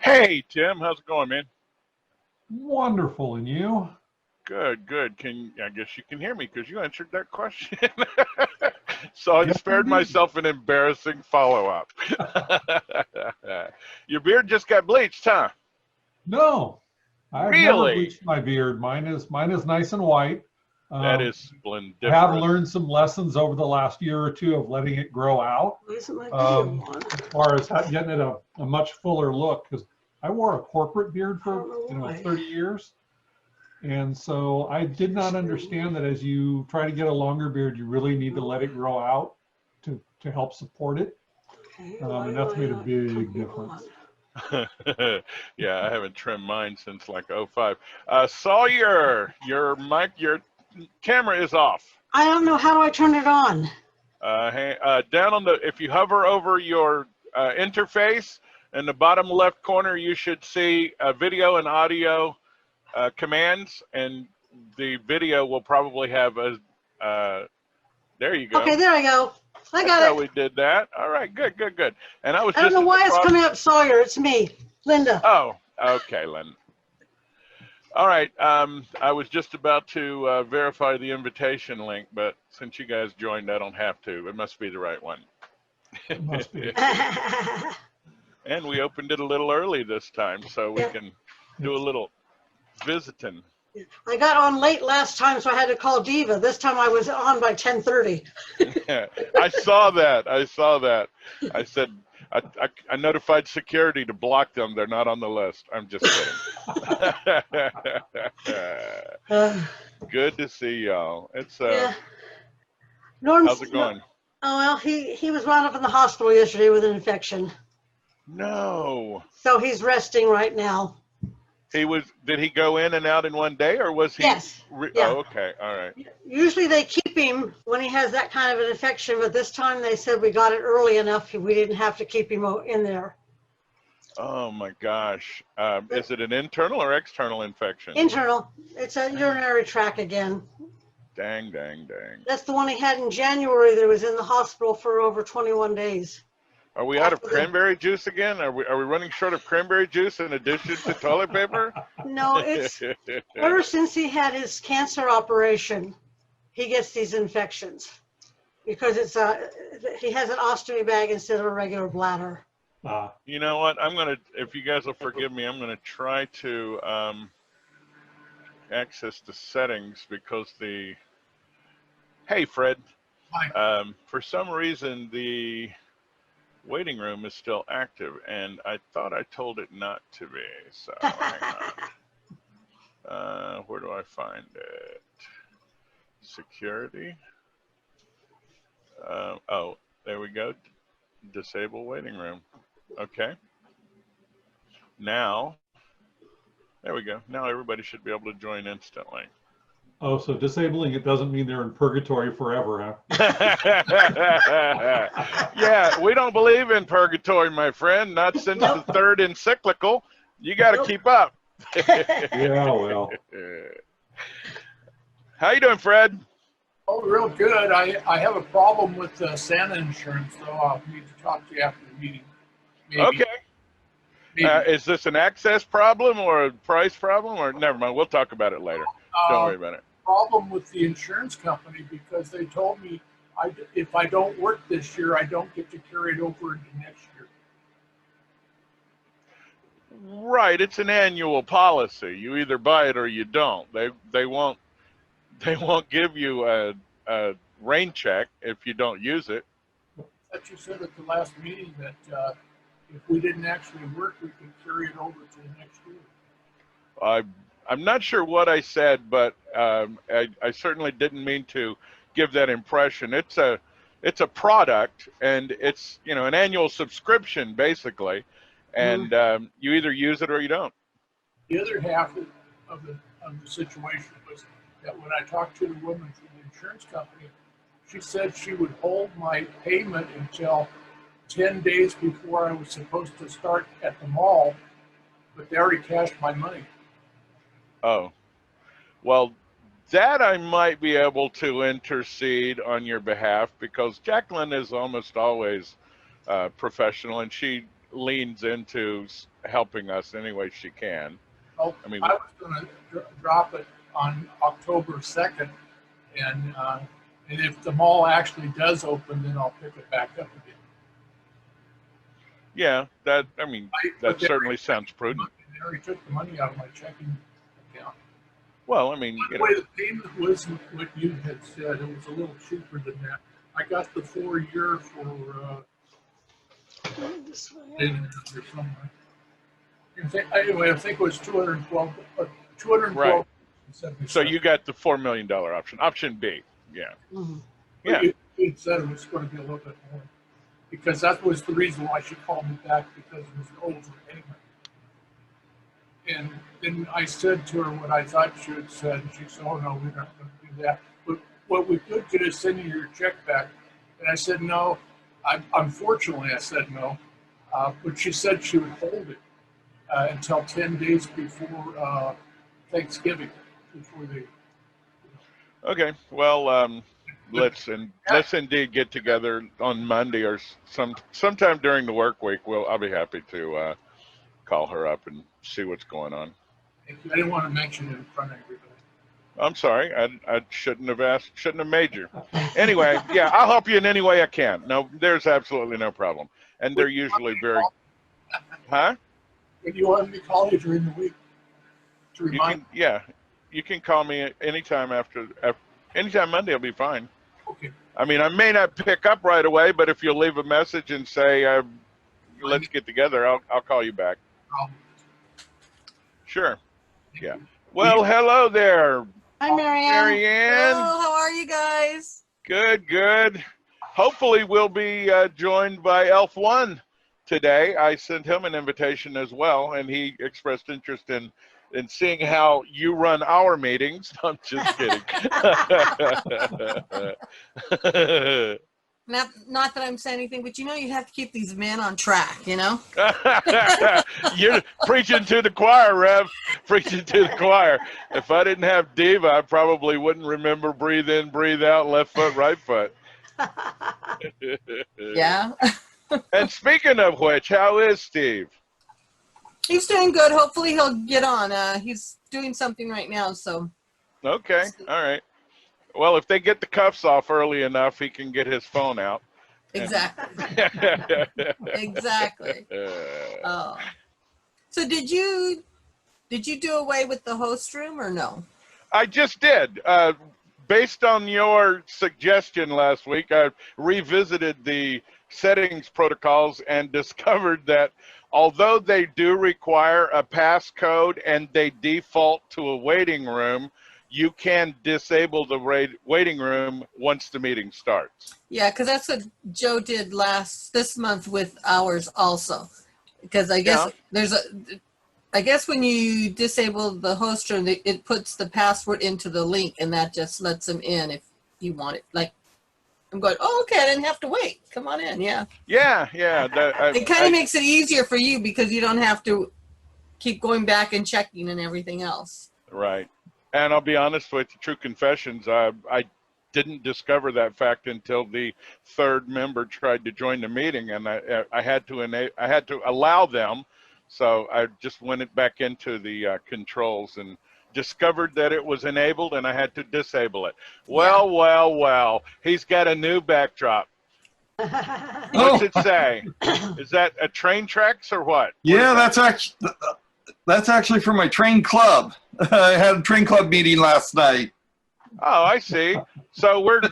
Hey, Tim, how's it going, man? Wonderful, and you? Good, good. I guess you can hear me because you answered that question. So I Yes, spared indeed. myself an embarrassing follow-up. Your beard just got bleached, huh? No, I've never Really? bleached my beard. Mine is nice and white. That Um, is I have splendiferous. learned some lessons over the last year or two of letting it grow out, Why isn't my video on? as far as getting it a much fuller look. Because I wore a corporate beard I don't for know why. 30 years, and so I did not understand that as you try to get a longer beard, you really need to let it grow out to help support it, Okay, and that's made a big difference. Yeah, I haven't trimmed mine since like '05. Sawyer, your camera is off. I don't know. How do I turn it on? Down on if you hover over your interface in the bottom left corner, you should see video and audio commands, and the video will probably have a. There you go. Okay, there I go. I That's got how it. we did that. All right, good, good, good. And I was I don't just know why it's coming up Sawyer. It's me, Linda. Oh, okay, Lynn. All right. I was just about to verify the invitation link, but since you guys joined, I don't have to. It must be the right one. It must be. And we opened it a little early this time, so we Yeah. can do a little visiting. I got on late last time, so I had to call Diva. This time I was on by 10:30. I saw that. I saw that. I said, I notified security to block them. They're not on the list. I'm just kidding. Good to see y'all. It's Yeah. Norm's, how's it going? Oh well, he was wound up in the hospital yesterday with an infection, No. so he's resting right now. Did he go in and out in one day, or was he? Yes. Yeah. Oh, okay. All right. Usually they keep him when he has that kind of an infection, but this time they said we got it early enough we didn't have to keep him in there. Oh my gosh. Is it an internal or external infection? Internal. It's a urinary tract again. Dang, dang, dang. That's the one he had in January that was in the hospital for over 21 days. Are we out of cranberry juice again? Are we running short of cranberry juice in addition to toilet paper? No, it's ever since he had his cancer operation, he gets these infections because he has an ostomy bag instead of a regular bladder. You know what? If you guys will forgive me, I'm gonna try to access the settings because hey Fred. Hi. For some reason the waiting room is still active, and I thought I told it not to be. So hang on. Where do I find it? Security. Oh, there we go. Disable waiting room. Okay. Now, there we go. Now everybody should be able to join instantly. Oh, so disabling it doesn't mean they're in purgatory forever, huh? Yeah, we don't believe in purgatory, my friend. Not since the third encyclical. You got to keep up. Yeah, well. How you doing, Fred? Oh, real good. I have a problem with Santa insurance, so I'll need to talk to you after the meeting. Maybe. Okay. Maybe. Is this an access problem or a price problem, or never mind? We'll talk about it later. Don't worry about it. Problem with the insurance company because they told me if I don't work this year, I don't get to carry it over into next year. Right, it's an annual policy. You either buy it or you don't. They won't give you a rain check if you don't use it. But you said at the last meeting that if we didn't actually work, we could carry it over to the next year. I'm not sure what I said, but I certainly didn't mean to give that impression. It's a product, and it's an annual subscription basically, and you either use it or you don't. The other half of the situation was that when I talked to the woman from the insurance company, she said she would hold my payment until 10 days before I was supposed to start at the mall, but they already cashed my money. Oh, well, that I might be able to intercede on your behalf because Jacqueline is almost always professional, and she leans into helping us any way she can. Well, I mean, I was going to drop it on October 2nd, and if the mall actually does open, then I'll pick it back up again. yeah, that certainly sounds prudent. They already took the money out of my checking account. Well, I mean, By the way, the payment wasn't what you had said. It was a little cheaper than that. I got the 4-year for This way. or somewhere. Anyway, I think it was 212. 212. Right. So you got the $4 million option. Option B. Yeah. Mhm. Yeah. It said it was going to be a little bit more, because that was the reason why she called me back, because it was an overpayment. And then I said to her what I thought she had said, and she said, "Oh no, we're not going to do that. But what we could do is send you your check back." And I said, "No." Unfortunately, I said no. But she said she would hold it until 10 days before Thanksgiving, before they. Okay. Well, let's indeed get together on Monday or sometime during the work week. I'll be happy to call her up and see what's going on. Thank you. I didn't want to mention it in front of everybody. I'm sorry. I shouldn't have made you. Anyway, yeah, I'll help you in any way I can. No, there's absolutely no problem. And they're usually very, huh? If you want me to call you during the week to remind. You can call me anytime anytime Monday will be fine. Okay. I mean, I may not pick up right away, but if you'll leave a message and say, let's get together, I'll call you back. Sure. Yeah. Well, hello there. Hi, Marianne. Marianne. Hello, how are you guys? Good, good. Hopefully we'll be joined by Elf One today. I sent him an invitation as well, and he expressed interest in seeing how you run our meetings. I'm just kidding. Not that I'm saying anything, but you have to keep these men on track, You're preaching to the choir, Rev. Preaching to the choir. If I didn't have Diva, I probably wouldn't remember breathe in, breathe out, left foot, right foot. Yeah. And speaking of which, how is Steve? He's doing good. Hopefully he'll get on. He's doing something right now, so. Okay, all right. Well, if they get the cuffs off early enough, he can get his phone out. Exactly. Exactly. Oh. So did you do away with the host room or no? I just did. Based on your suggestion last week, I revisited the settings protocols and discovered that although they do require a passcode and they default to a waiting room, you can disable the waiting room once the meeting starts. Yeah, because that's what Joe did this month with ours also. Because I guess I guess when you disable the host room, it puts the password into the link, and that just lets them in if you want it. Like, I'm going, oh, okay, I didn't have to wait. Come on in, yeah. Yeah. It kind of makes it easier for you because you don't have to keep going back and checking and everything else. Right. And I'll be honest with you, true confessions, I didn't discover that fact until the third member tried to join the meeting, and I had to allow them. So I just went back into the controls and discovered that it was enabled, and I had to disable it. Well, well, he's got a new backdrop. What's it say? Is that a train tracks or what? Yeah, that's actually for my train club. I had a train club meeting last night. Oh, I see. So we're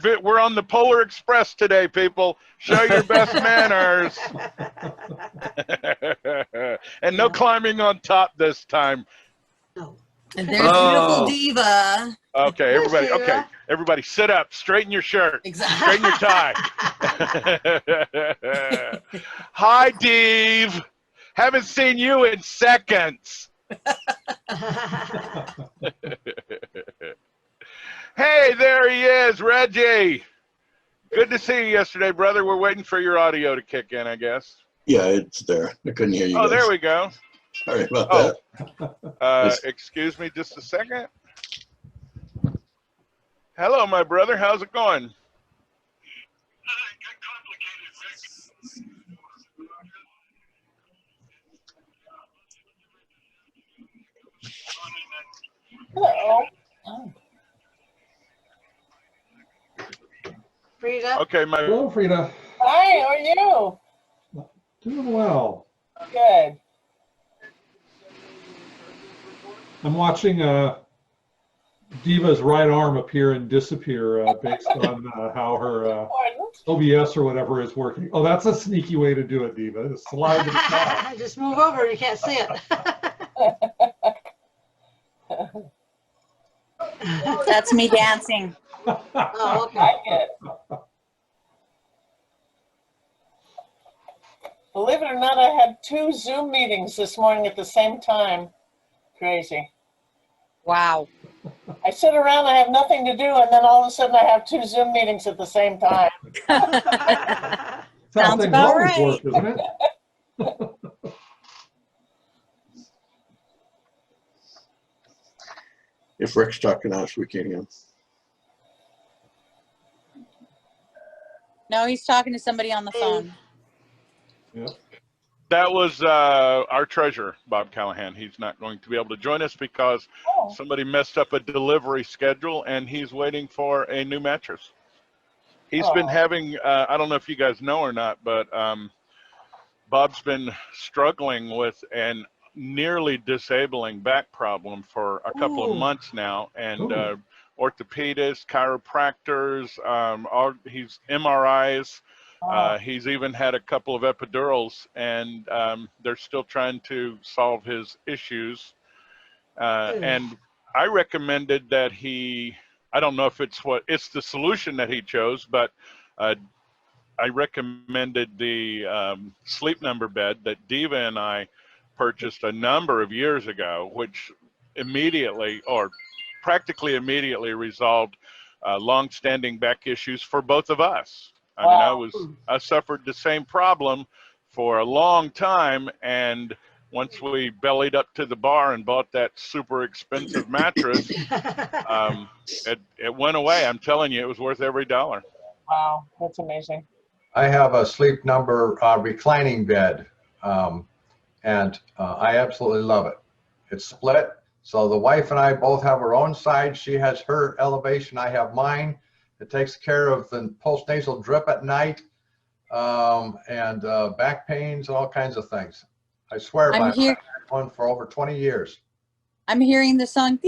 on the Polar Express today, people. Show your best manners. And no climbing on top this time. No. And there's beautiful Diva. Okay, everybody sit up, straighten your shirt, Exactly. straighten your tie. Hi, Dave. Haven't seen you in seconds. Hey, there he is, Reggie. Good to see you yesterday, brother. We're waiting for your audio to kick in, I guess. Yeah, it's there. I couldn't hear you. Oh, guys. there we go. Sorry about that. Excuse me just a second. Hello, my brother. How's it going? Hello. Frida? Okay, Hello, Frida. Hi, how are you? Doing well. Good. I'm watching Diva's right arm appear and disappear based on how her OBS or whatever is working. Oh, that's a sneaky way to do it, Diva. Just slide to the side. Just move over and you can't see it. That's me dancing. Oh, okay. I get it. Believe it or not, I had 2 Zoom meetings this morning at the same time. Crazy. Wow. I sit around, I have nothing to do, and then all of a sudden I have 2 Zoom meetings at the same time. Sounds about right. Work, isn't it? If Rick's talking to us, we can't hear him. No, he's talking to somebody on the phone. Yep. That was our treasurer, Bob Callahan. He's not going to be able to join us because somebody messed up a delivery schedule, and he's waiting for a new mattress. He's been having, I don't know if you guys know or not, but Bob's been struggling with an nearly disabling back problem for a couple of months now, and orthopedists, chiropractors, he's MRIs. He's even had a couple of epidurals, and they're still trying to solve his issues. And I recommended that I don't know if it's the solution that he chose, but I recommended the sleep number bed that Diva and I purchased a number of years ago, which immediately or practically immediately resolved long-standing back issues for both of us. I mean, I suffered the same problem for a long time, and once we bellied up to the bar and bought that super expensive mattress, it went away. I'm telling you, it was worth every dollar. Wow, that's amazing. I have a Sleep Number reclining bed, and I absolutely love it. It's split, so the wife and I both have our own side. She has her elevation, I have mine. It takes care of the postnasal drip at night, and back pains and all kinds of things. I swear by that one for over 20 years. I'm hearing the song.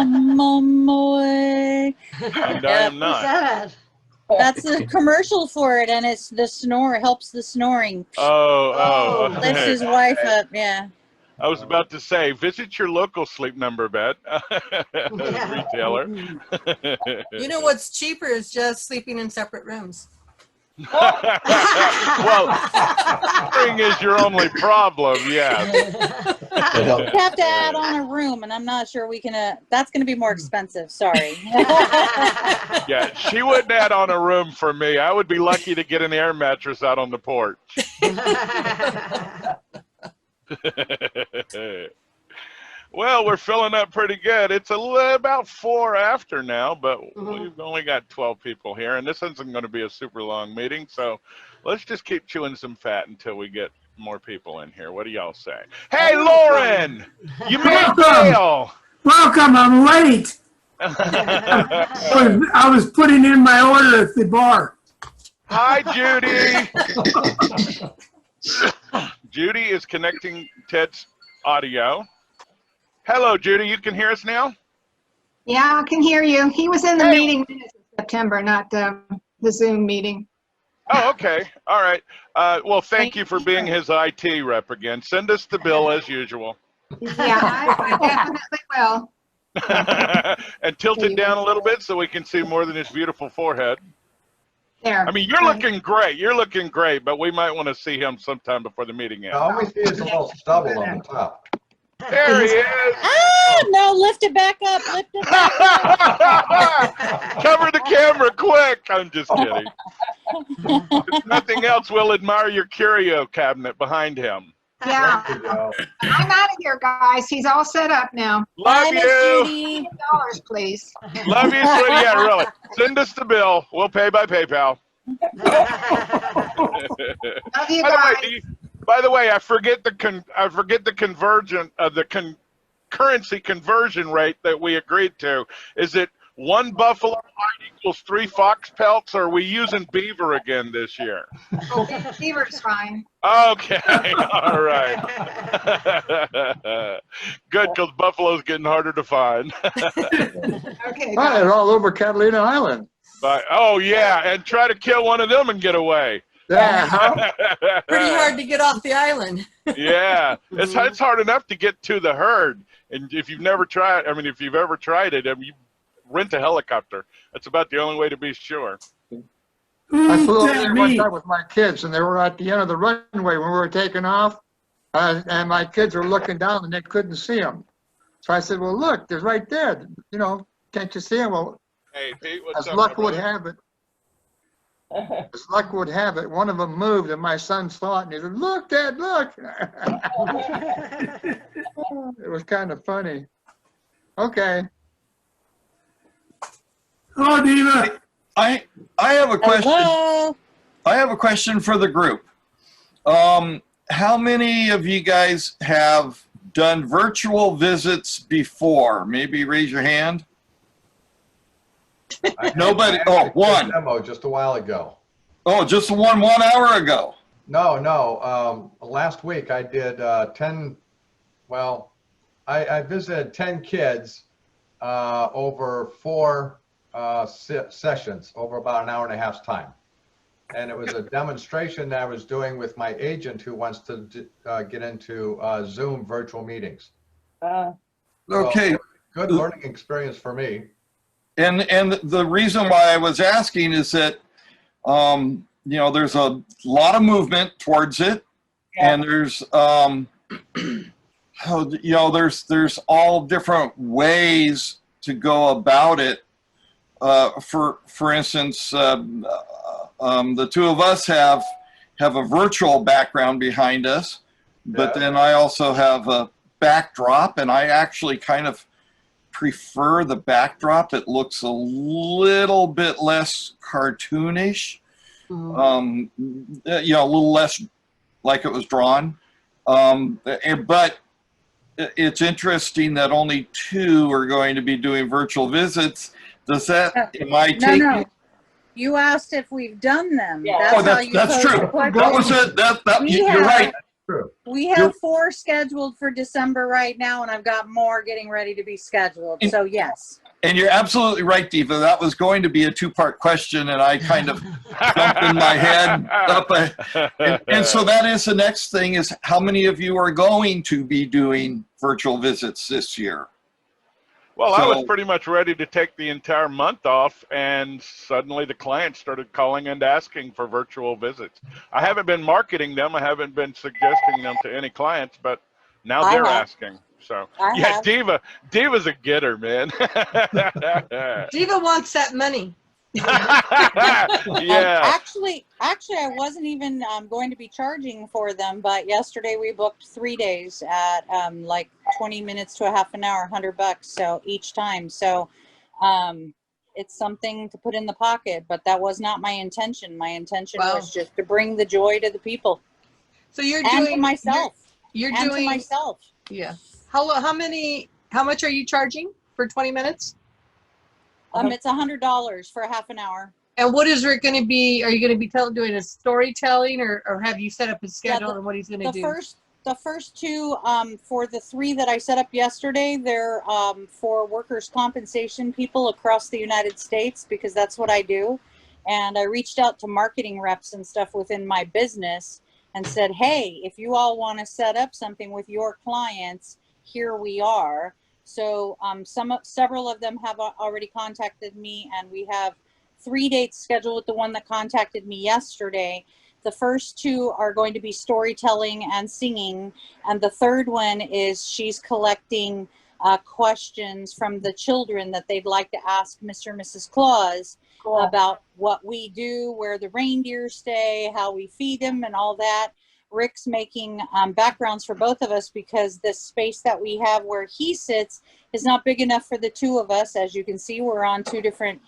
I'm on my way. And I am not. That's the commercial for it, and it's the snore, helps the snoring. Lifts his wife up, yeah. I was about to say, visit your local Sleep Number bed retailer. You know what's cheaper is just sleeping in separate rooms. Well, snoring is your only problem, yeah. You have to add on a room, and I'm not sure we can, that's going to be more expensive, sorry. Yeah, she wouldn't add on a room for me. I would be lucky to get an air mattress out on the porch. Well, we're filling up pretty good. It's about 4 after now, but we've only got 12 people here, and this isn't going to be a super long meeting, so let's just keep chewing some fat until we get more people in here. What do y'all say? Hey, Lauren! You made bail! Welcome, I'm late. I was putting in my order at the bar. Hi, Judy! Judy is connecting Ted's audio. Hello, Judy. You can hear us now? Yeah, I can hear you. He was in the meeting in September, not the Zoom meeting. Oh, okay. All right. Well, thank you for being his IT rep again. Send us the bill as usual. Yeah, I definitely will. And tilt it down a little bit so we can see more than his beautiful forehead. There. I mean, you're looking great. You're looking great, but we might want to see him sometime before the meeting ends. All we see is a little stubble on the top. There he is. Ah, no, lift it back up. Lift it back up. Cover the camera quick. I'm just kidding. If nothing else, we'll admire your curio cabinet behind him. Yeah. I'm out of here, guys. He's all set up now. Love you. $10, please. Love you. So, yeah, really. Send us the bill. We'll pay by PayPal. Love you guys. By the way, I forget the currency conversion rate that we agreed to. Is it 1 buffalo hide equals 3 fox pelts, or are we using beaver again this year? Beaver's fine. Okay, all right. Good, because buffalo's getting harder to find. Okay. They're all over Catalina Island. But, oh, yeah, and try to kill one of them and get away. Yeah. Pretty hard to get off the island. Yeah, it's hard enough to get to the herd. And if you've never tried, I mean, if you've ever tried it, I mean, you rent a helicopter. That's about the only way to be sure. I flew over there one time with my kids, and they were at the end of the runway when we were taking off, and my kids were looking down, and they couldn't see them. So I said, well, look, they're right there. You know, can't you see them? Well, hey, Pete, what's as up, luck would have it, as luck would have it, one of them moved, and my son saw it, and he said, look, Dad, look. It was kind of funny. Okay. Hello, Diva. I have a question. Hello. I have a question for the group. How many of you guys have done virtual visits before? Maybe raise your hand. Nobody. Oh, one. Demo just a while ago. Oh, just one hour ago. No. Last week I did 10. Well, I visited 10 kids over 4 sessions over about an hour and a half's time. And it was a demonstration that I was doing with my agent who wants to get into Zoom virtual meetings. Okay. So, good learning experience for me. And the reason why I was asking is that, you know, there's a lot of movement towards it, and there's, you know, there's all different ways to go about it. For instance, the two of us have a virtual background behind us, but then I also have a backdrop, and I actually kind of prefer the backdrop. It looks a little bit less cartoonish, you know, a little less like it was drawn. But it's interesting that only 2 are going to be doing virtual visits. Does that, am I taking? No. You asked if we've done them. Yeah. That's true. That was it. You're right. We have 4 scheduled for December right now, and I've got more getting ready to be scheduled. So yes. And you're absolutely right, Diva. That was going to be a 2-part question, and I kind of jumped in my head. And so that is the next thing: is how many of you are going to be doing virtual visits this year? Well, I was pretty much ready to take the entire month off, and suddenly the clients started calling and asking for virtual visits. I haven't been marketing them. I haven't been suggesting them to any clients, but now they're asking. So, yeah, Diva's a getter, man. Diva wants that money. Yeah. Actually, I wasn't even going to be charging for them, but yesterday we booked 3 days at like 20 minutes to a half an hour, $100 so each time. So it's something to put in the pocket, but that was not my intention. My intention was just to bring the joy to the people. So you're and doing to myself. You're and doing to myself. Yeah. How much are you charging for 20 minutes? It's $100 for a half an hour. And what is it going to be? Are you going to be doing a storytelling, or have you set up a schedule and what he's going to do? The first 2, for the 3 that I set up yesterday, they're for workers' compensation people across the United States, because that's what I do. And I reached out to marketing reps and stuff within my business and said, hey, if you all want to set up something with your clients, here we are. So several of them have already contacted me, and we have 3 dates scheduled with the one that contacted me yesterday. The first 2 are going to be storytelling and singing, and the third one is she's collecting questions from the children that they'd like to ask Mr. and Mrs. Claus about what we do, where the reindeer stay, how we feed them, and all that. Rick's making backgrounds for both of us, because the space that we have where he sits is not big enough for the 2 of us. As you can see, we're on 2 different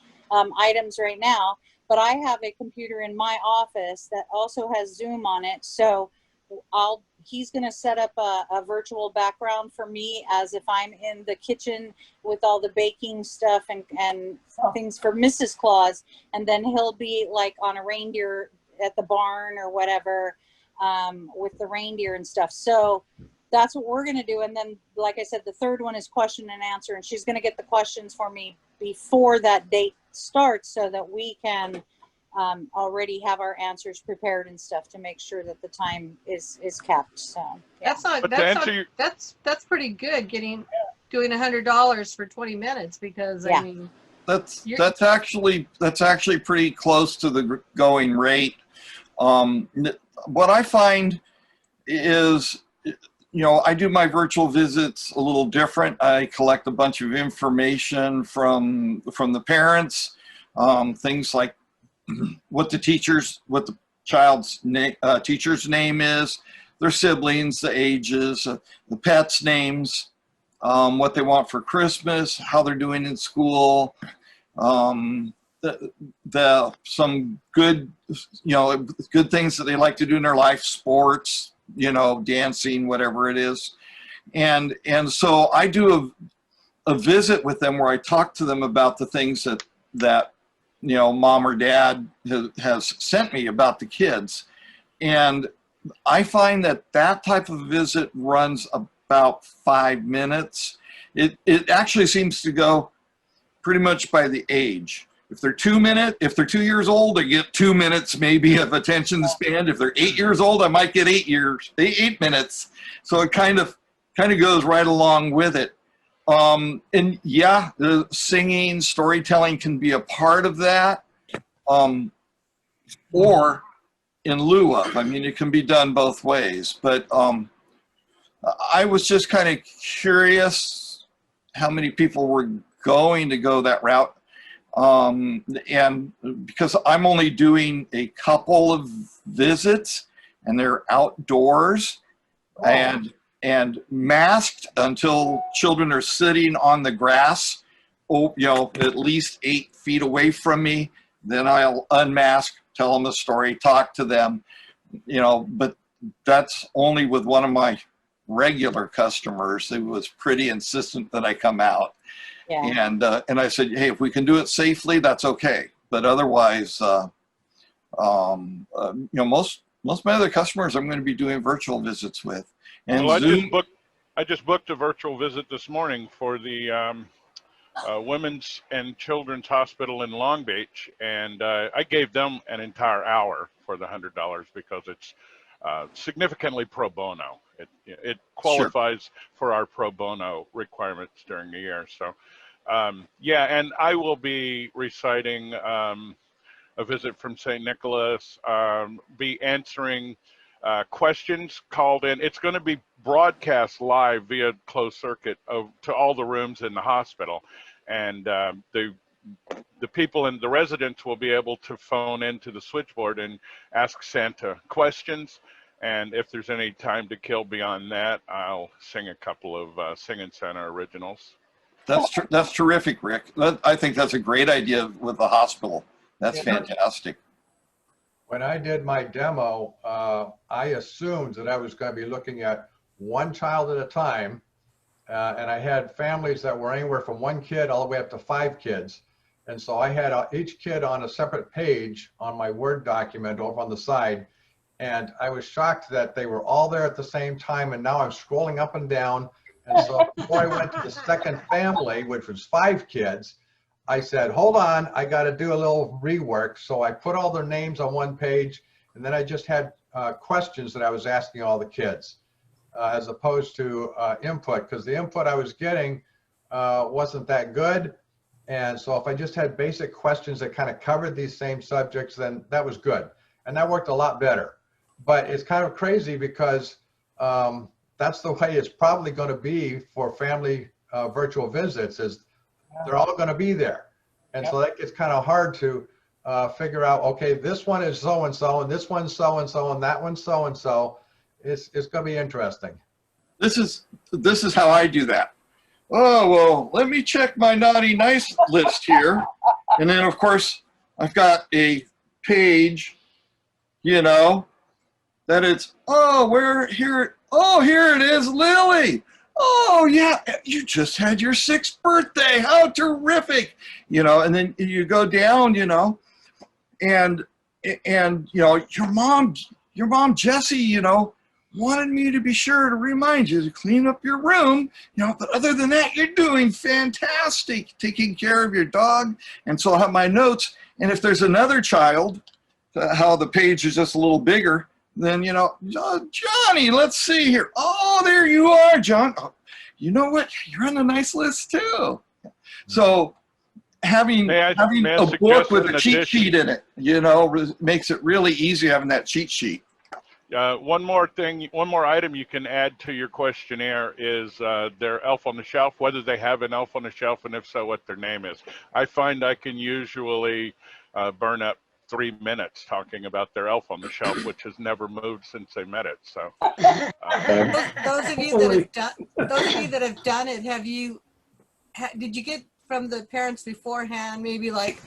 items right now, but I have a computer in my office that also has Zoom on it. So he's going to set up a virtual background for me as if I'm in the kitchen with all the baking stuff and things for Mrs. Claus. And then he'll be like on a reindeer at the barn or whatever, with the reindeer and stuff. So that's what we're going to do. And then, like I said, the third one is question and answer, and she's going to get the questions for me before that date starts so that we can already have our answers prepared and stuff to make sure that the time is kept. So yeah. That's pretty good, doing $100 for 20 minutes, because Yeah. I mean, That's actually pretty close to the going rate. What I find is, I do my virtual visits a little different. I collect a bunch of information from the parents, things like what the child's teacher's name is, their siblings, the ages, the pets' names, what they want for Christmas, how they're doing in school, some good, good things that they like to do in their life, sports, dancing, whatever it is. And so I do a visit with them where I talk to them about the things that mom or dad has sent me about the kids. And I find that type of visit runs about 5 minutes. It actually seems to go pretty much by the age. If they're 2 years old, I get 2 minutes maybe of attention span. If they're 8 years old, I might get 8 minutes. So it kind of goes right along with it. And yeah, the singing, storytelling can be a part of that, or in lieu of. I mean, it can be done both ways. But I was just kind of curious how many people were going to go that route. And because I'm only doing a couple of visits, and they're outdoors, and masked until children are sitting on the grass, at least 8 feet away from me. Then I'll unmask, tell them a story, talk to them, but that's only with one of my regular customers who was pretty insistent that I come out. Yeah. And I said, hey, if we can do it safely, that's okay. But otherwise, most of my other customers I'm going to be doing virtual visits with. And well, Zoom. I just booked a virtual visit this morning for the Women's and Children's Hospital in Long Beach, and I gave them an entire hour for the $100 because it's significantly pro bono. It qualifies for our pro bono requirements during the year. So, yeah, and I will be reciting a visit from St. Nicholas, be answering questions called in. It's going to be broadcast live via closed circuit to all the rooms in the hospital, and the people and the residents will be able to phone into the switchboard and ask Santa questions. And if there's any time to kill beyond that, I'll sing a couple of Singing Santa originals. That's terrific, Rick. I think that's a great idea with the hospital. That's fantastic. When I did my demo, I assumed that I was going to be looking at one child at a time, and I had families that were anywhere from 1 kid all the way up to 5 kids. And so I had each kid on a separate page on my Word document over on the side, and I was shocked that they were all there at the same time, and now I'm scrolling up and down. And so before I went to the second family, which was 5 kids, I said, hold on, I got to do a little rework. So I put all their names on one page, and then I just had questions that I was asking all the kids, as opposed to input, because the input I was getting wasn't that good. And so if I just had basic questions that kind of covered these same subjects, then that was good. And that worked a lot better. But it's kind of crazy because that's the way it's probably going to be for family virtual visits, is they're all going to be there. And so that gets kind of hard to figure out, okay, this one is so-and-so, and this one's so-and-so, and that one's so-and-so. It's going to be interesting. This is how I do that. Oh, well, let me check my naughty nice list here. And then, of course, I've got a page, that it's, oh, here it is, Lily. Oh yeah, you just had your 6th birthday. How terrific. And then you go down, and your mom Jessie, wanted me to be sure to remind you to clean up your room, but other than that, you're doing fantastic, taking care of your dog. And so I'll have my notes. And if there's another child, how the page is just a little bigger, then, Johnny, let's see here. Oh, there you are, John. Oh, you know what? You're on a nice list too. So having a book with a cheat sheet in it, makes it really easy having that cheat sheet. One more item you can add to your questionnaire is their elf on the shelf, whether they have an elf on the shelf, and if so, what their name is. I find I can usually burn up 3 minutes talking about their elf on the shelf, which has never moved since they met it. So, those of you that have done it, did you get from the parents beforehand, maybe like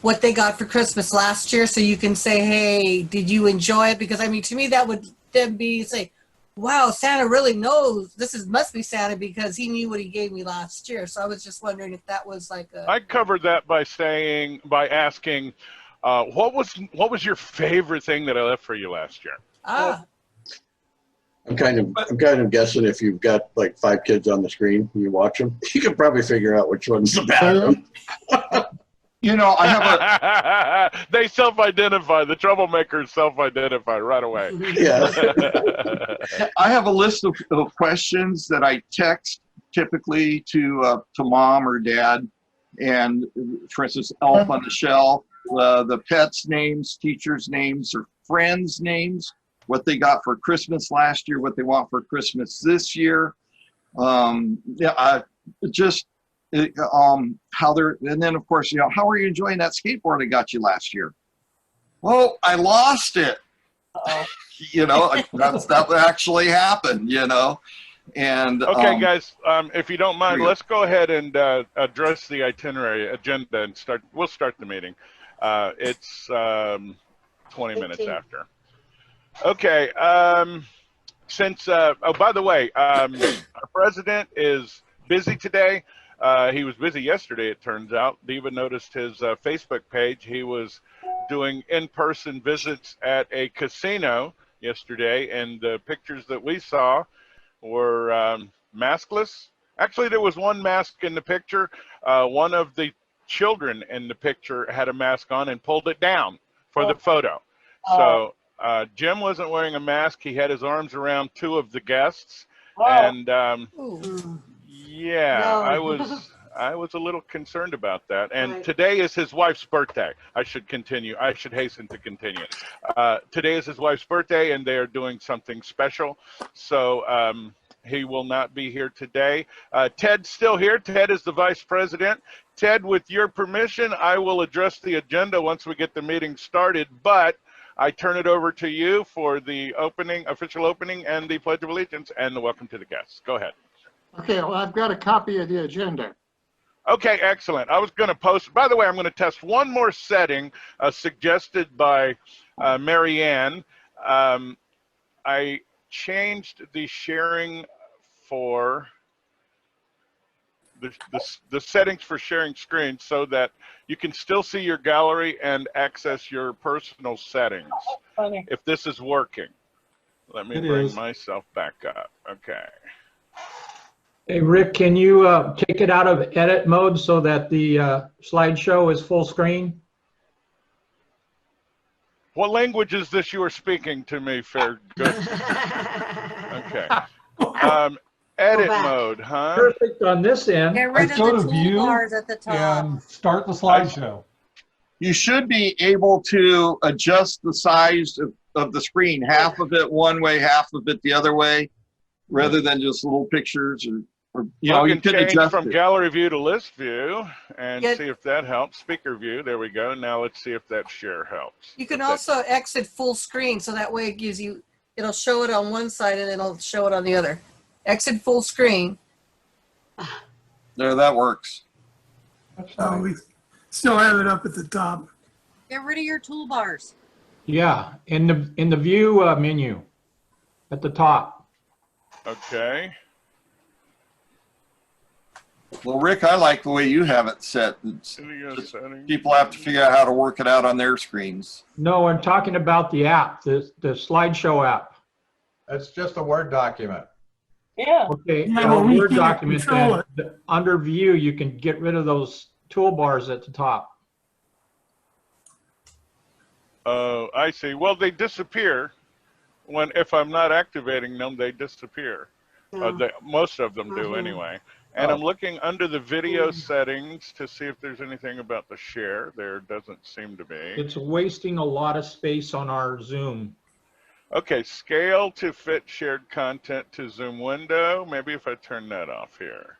what they got for Christmas last year, so you can say, hey, did you enjoy it? Because I mean, to me, that would then be say, wow, Santa really knows must be Santa because he knew what he gave me last year. So I was just wondering if that was like I covered that by asking, what was your favorite thing that I left for you last year? I'm kind of guessing if you've got like 5 kids on the screen and you watch them, you can probably figure out which one's the bad one. I have they self-identify. The troublemakers self-identify right away. Yeah. I have a list of questions that I text typically to mom or dad, and for instance, elf on the shelf, the pets' names, teachers' names, or friends' names, what they got for Christmas last year, what they want for Christmas this year. How they're, and then of course, how are you enjoying that skateboard I got you last year? Well, I lost it. That actually happened, and okay, guys, if you don't mind, let's go ahead and address the agenda and we'll start the meeting. It's 20 minutes after. Okay, since by the way, our president is busy today. He was busy yesterday, it turns out. Diva noticed his Facebook page. He was doing in-person visits at a casino yesterday, and the pictures that we saw were maskless. Actually, there was one mask in the picture. One of the children in the picture had a mask on and pulled it down for the photo. So Jim wasn't wearing a mask. He had his arms around 2 of the guests. And yeah, no. I was a little concerned about that. And today is his wife's birthday. I should hasten to continue. Today is his wife's birthday, and they are doing something special. So he will not be here today. Ted's still here. Ted is the vice president. Ted, with your permission, I will address the agenda once we get the meeting started, but I turn it over to you for the official opening, and the Pledge of Allegiance, and the welcome to the guests. Go ahead. Okay, well, I've got a copy of the agenda. Okay, excellent. I was going to post, by the way, I'm going to test one more setting suggested by Mary Ann. I changed the sharing for the settings for sharing screens so that you can still see your gallery and access your personal settings. If this is working. Let me bring myself back up. Okay. Hey, Rick, can you take it out of edit mode so that the slideshow is full screen? What language is this you are speaking to me, fair good? Okay. Edit mode, huh? Perfect on this end. Get rid of the toolbars at the top and start the slideshow. You should be able to adjust the size of the screen, half of it one way, half of it the other way, rather than just little pictures or you can change from gallery view to list view and see if that helps. Speaker view, there we go. Now let's see if that share helps. You can also exit full screen, so that way it gives you, it'll show it on one side and it'll show it on the other. Exit full screen. There, that works. So we still have it up at the top. Get rid of your toolbars. Yeah, in the view menu at the top. Okay. Well, Rick, I like the way you have it set. People have to figure out how to work it out on their screens. No, I'm talking about the app, the slideshow app. That's just a Word document. Yeah. Okay, Yeah, but we Word can't document, control then under view, you can get rid of those toolbars at the top. Oh, I see. Well, they disappear if I'm not activating them. They disappear. Most of them do anyway. And I'm looking under the video settings to see if there's anything about the share. There doesn't seem to be. It's wasting a lot of space on our Zoom. Okay, scale to fit shared content to Zoom window. Maybe if I turn that off here.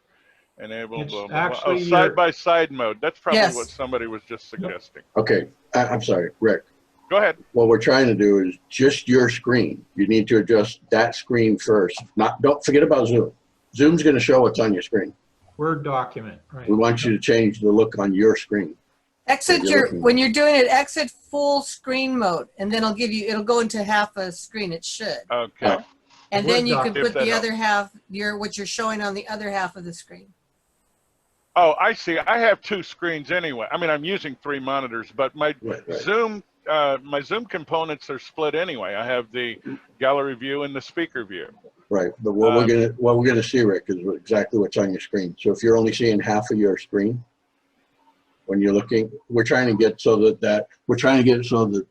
Enable blah, blah, blah. Oh, side-by-side mode. That's probably what somebody was just suggesting. Okay, I'm sorry, Rick. Go ahead. What we're trying to do is just your screen. You need to adjust that screen first. Don't forget about Zoom. Zoom's going to show what's on your screen. Word document, right. We want you to change the look on your screen. When you're doing it, exit full screen mode, and then it'll go into half a screen. It should. Okay. And then you can put the other half, what you're showing on the other half of the screen. Oh, I see. I have 2 screens anyway. I mean, I'm using 3 monitors, but my Zoom components are split anyway. I have the gallery view and the speaker view. Right, but what we're gonna see, Rick, is exactly what's on your screen. So if you're only seeing half of your screen when you're looking, we're trying to get so that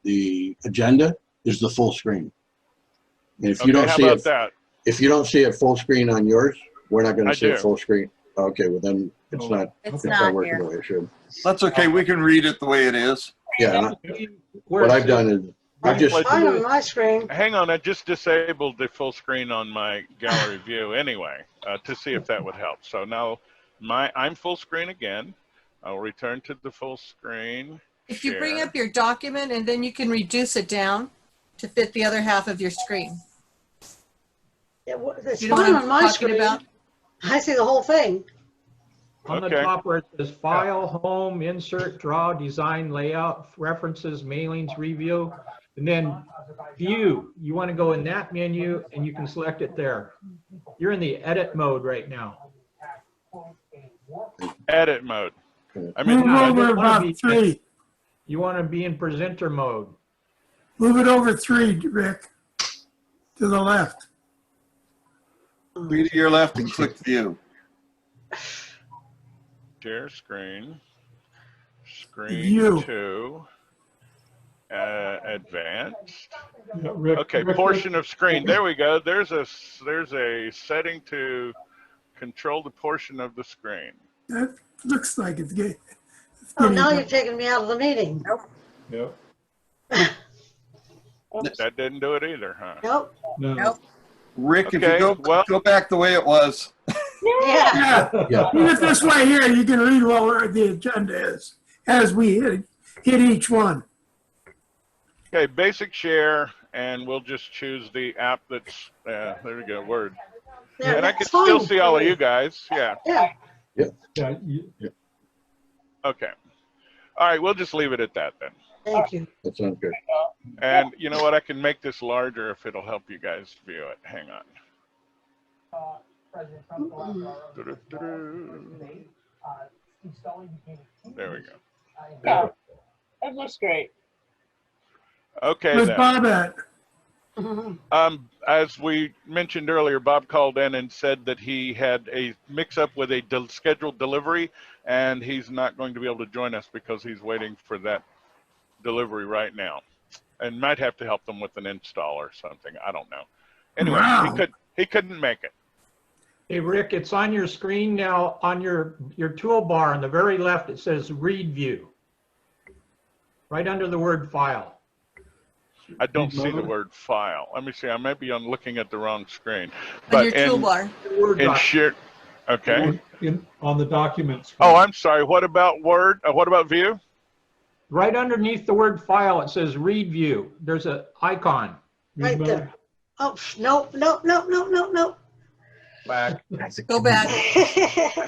the agenda is the full screen. And if you don't see it, if you don't see it full screen on yours, we're not going to see it full screen. Okay, well then it's not working the way it should. That's okay. We can read it the way it is. Yeah. What I've done is I've just on my screen. Hang on, I just disabled the full screen on my gallery view anyway to see if that would help. So now I'm full screen again. I'll return to the full screen. If you bring up your document and then you can reduce it down to fit the other half of your screen. Yeah, it's fine on my screen. I see the whole thing. On the top where it says File, Home, Insert, Draw, Design, Layout, References, Mailings, Review, and then View. You want to go in that menu and you can select it there. You're in the edit mode right now. Edit mode. I mean, move over about 3. You want to be in presenter mode. Move it over 3, Rick, to the left. 3 to your left and click View. Share screen. View. 2. Advanced. Okay, portion of screen. There we go. There's a setting to control the portion of the screen. That looks like it's good. Oh, now you're taking me out of the meeting. Yep. That didn't do it either, huh? Nope. No. Nope. Rick, if you go back the way it was. Yeah. Even this way here, you can read what the agenda is as we hit each one. Okay, basic share, and we'll just choose the app that's, there we go, Word. Yeah, and I can still see all of you guys, yeah. Yeah. Okay. All right, we'll just leave it at that then. Thank you. That sounds good. And you know what? I can make this larger if it'll help you guys view it. Hang on. There we go. Yeah, that looks great. Okay. Where's then. Bob at? As we mentioned earlier, Bob called in and said that he had a mix-up with a scheduled delivery, and he's not going to be able to join us because he's waiting for that delivery right now, and might have to help them with an install or something. I don't know. Anyway, he couldn't make it. Hey Rick, it's on your screen now. On your toolbar on the very left, it says Read View. Right under the word File. I don't see the word file. Let me see. I might be looking at the wrong screen. But on your toolbar. In share, okay. On the document screen. Oh, I'm sorry. What about Word? What about View? Right underneath the word File, it says Read View. There's an icon. Right there. Oh, no. Back. Go back.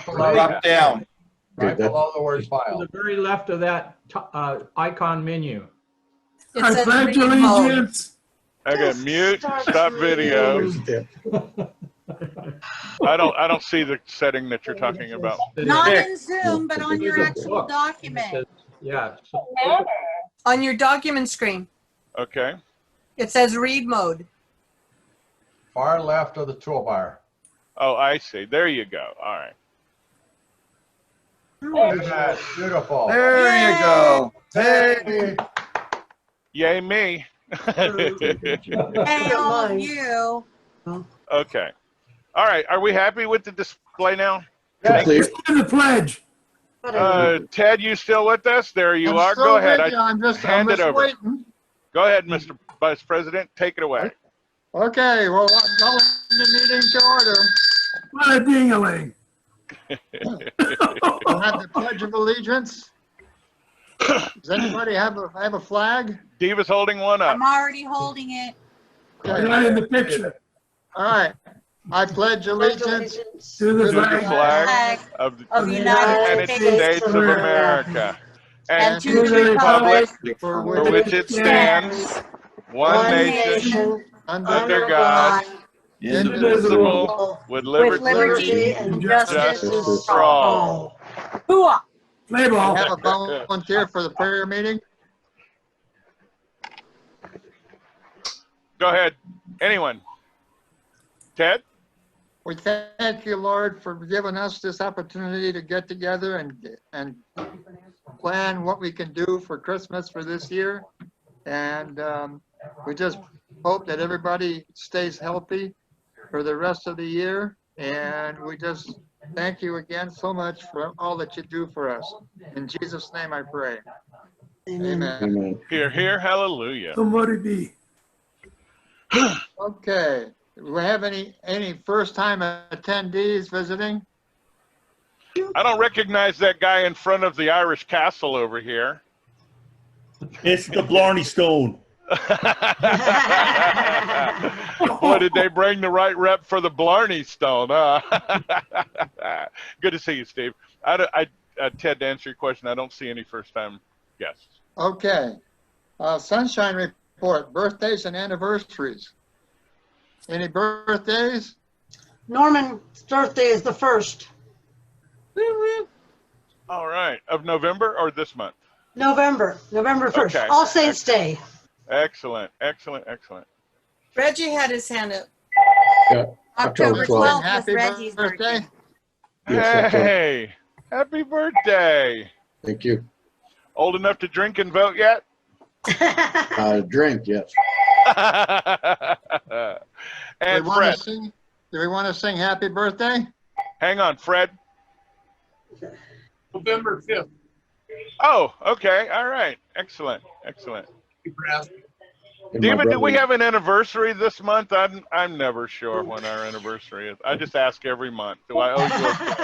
Drop down. Right below the word File. To the very left of that icon menu. I says pledge read mode. allegiance. Okay, mute, stop video. I don't see the setting that you're talking about. Not in Zoom, but on your actual document. Yeah. On your document screen, Okay. it says read mode. Far left of the toolbar. Oh, I see. There you go. All right. Look at that. Beautiful. There you go. Hey. Yay me. And all of you. Okay. All right. Are we happy with the display now? Yes. The pledge. Ted, you still with us? There you I'm are. still Go ahead. with you. I'm just over. waiting. Go ahead, Mr. Vice President. Take it away. Okay, well, I'm calling the meeting to order. What a ding-a-ling. We'll have the Pledge of Allegiance. Does anybody have a flag? Diva's holding one up. I'm already holding it. You're not in the picture. All right. I pledge allegiance To the flag of the United States of America and to the republic for which it stands, one nation, under God, indivisible, with liberty and justice for all. Play ball. Have a volunteer for the prayer meeting. Go ahead. Anyone? Ted? We thank you, Lord, for giving us this opportunity to get together and plan what we can do for Christmas for this year. And we just hope that everybody stays healthy for the rest of the year. And we just thank you again so much for all that you do for us. In Jesus' name I pray. Amen. Amen. Hear, hear, hallelujah. Somebody be. Okay. Do we have any first-time attendees visiting? I don't recognize that guy in front of the Irish castle over here. It's the Blarney Stone. Boy, did they bring the right rep for the Blarney Stone, huh? Good to see you, Steve. Ted, to answer your question, I don't see any first-time guests. Okay. Sunshine report, birthdays and anniversaries. Any birthdays? Norman's birthday is the 1st. All right. Of November or this month? November 1st. Okay. All Saints Day. Excellent, excellent, excellent. Reggie had his hand up. Yeah. October 12th Happy was Reggie's birthday. Yes, Hey, happy birthday. Thank you. Old enough to drink and vote yet? Drink, yes. And Do Fred. we want to sing happy birthday? Hang on, Fred. November 5th. Oh, okay. All right. Excellent. Excellent. Thank you for asking. And my David, do we brother- have an anniversary this month? I'm never sure when our anniversary is. I just ask every month. Do I owe you a gift?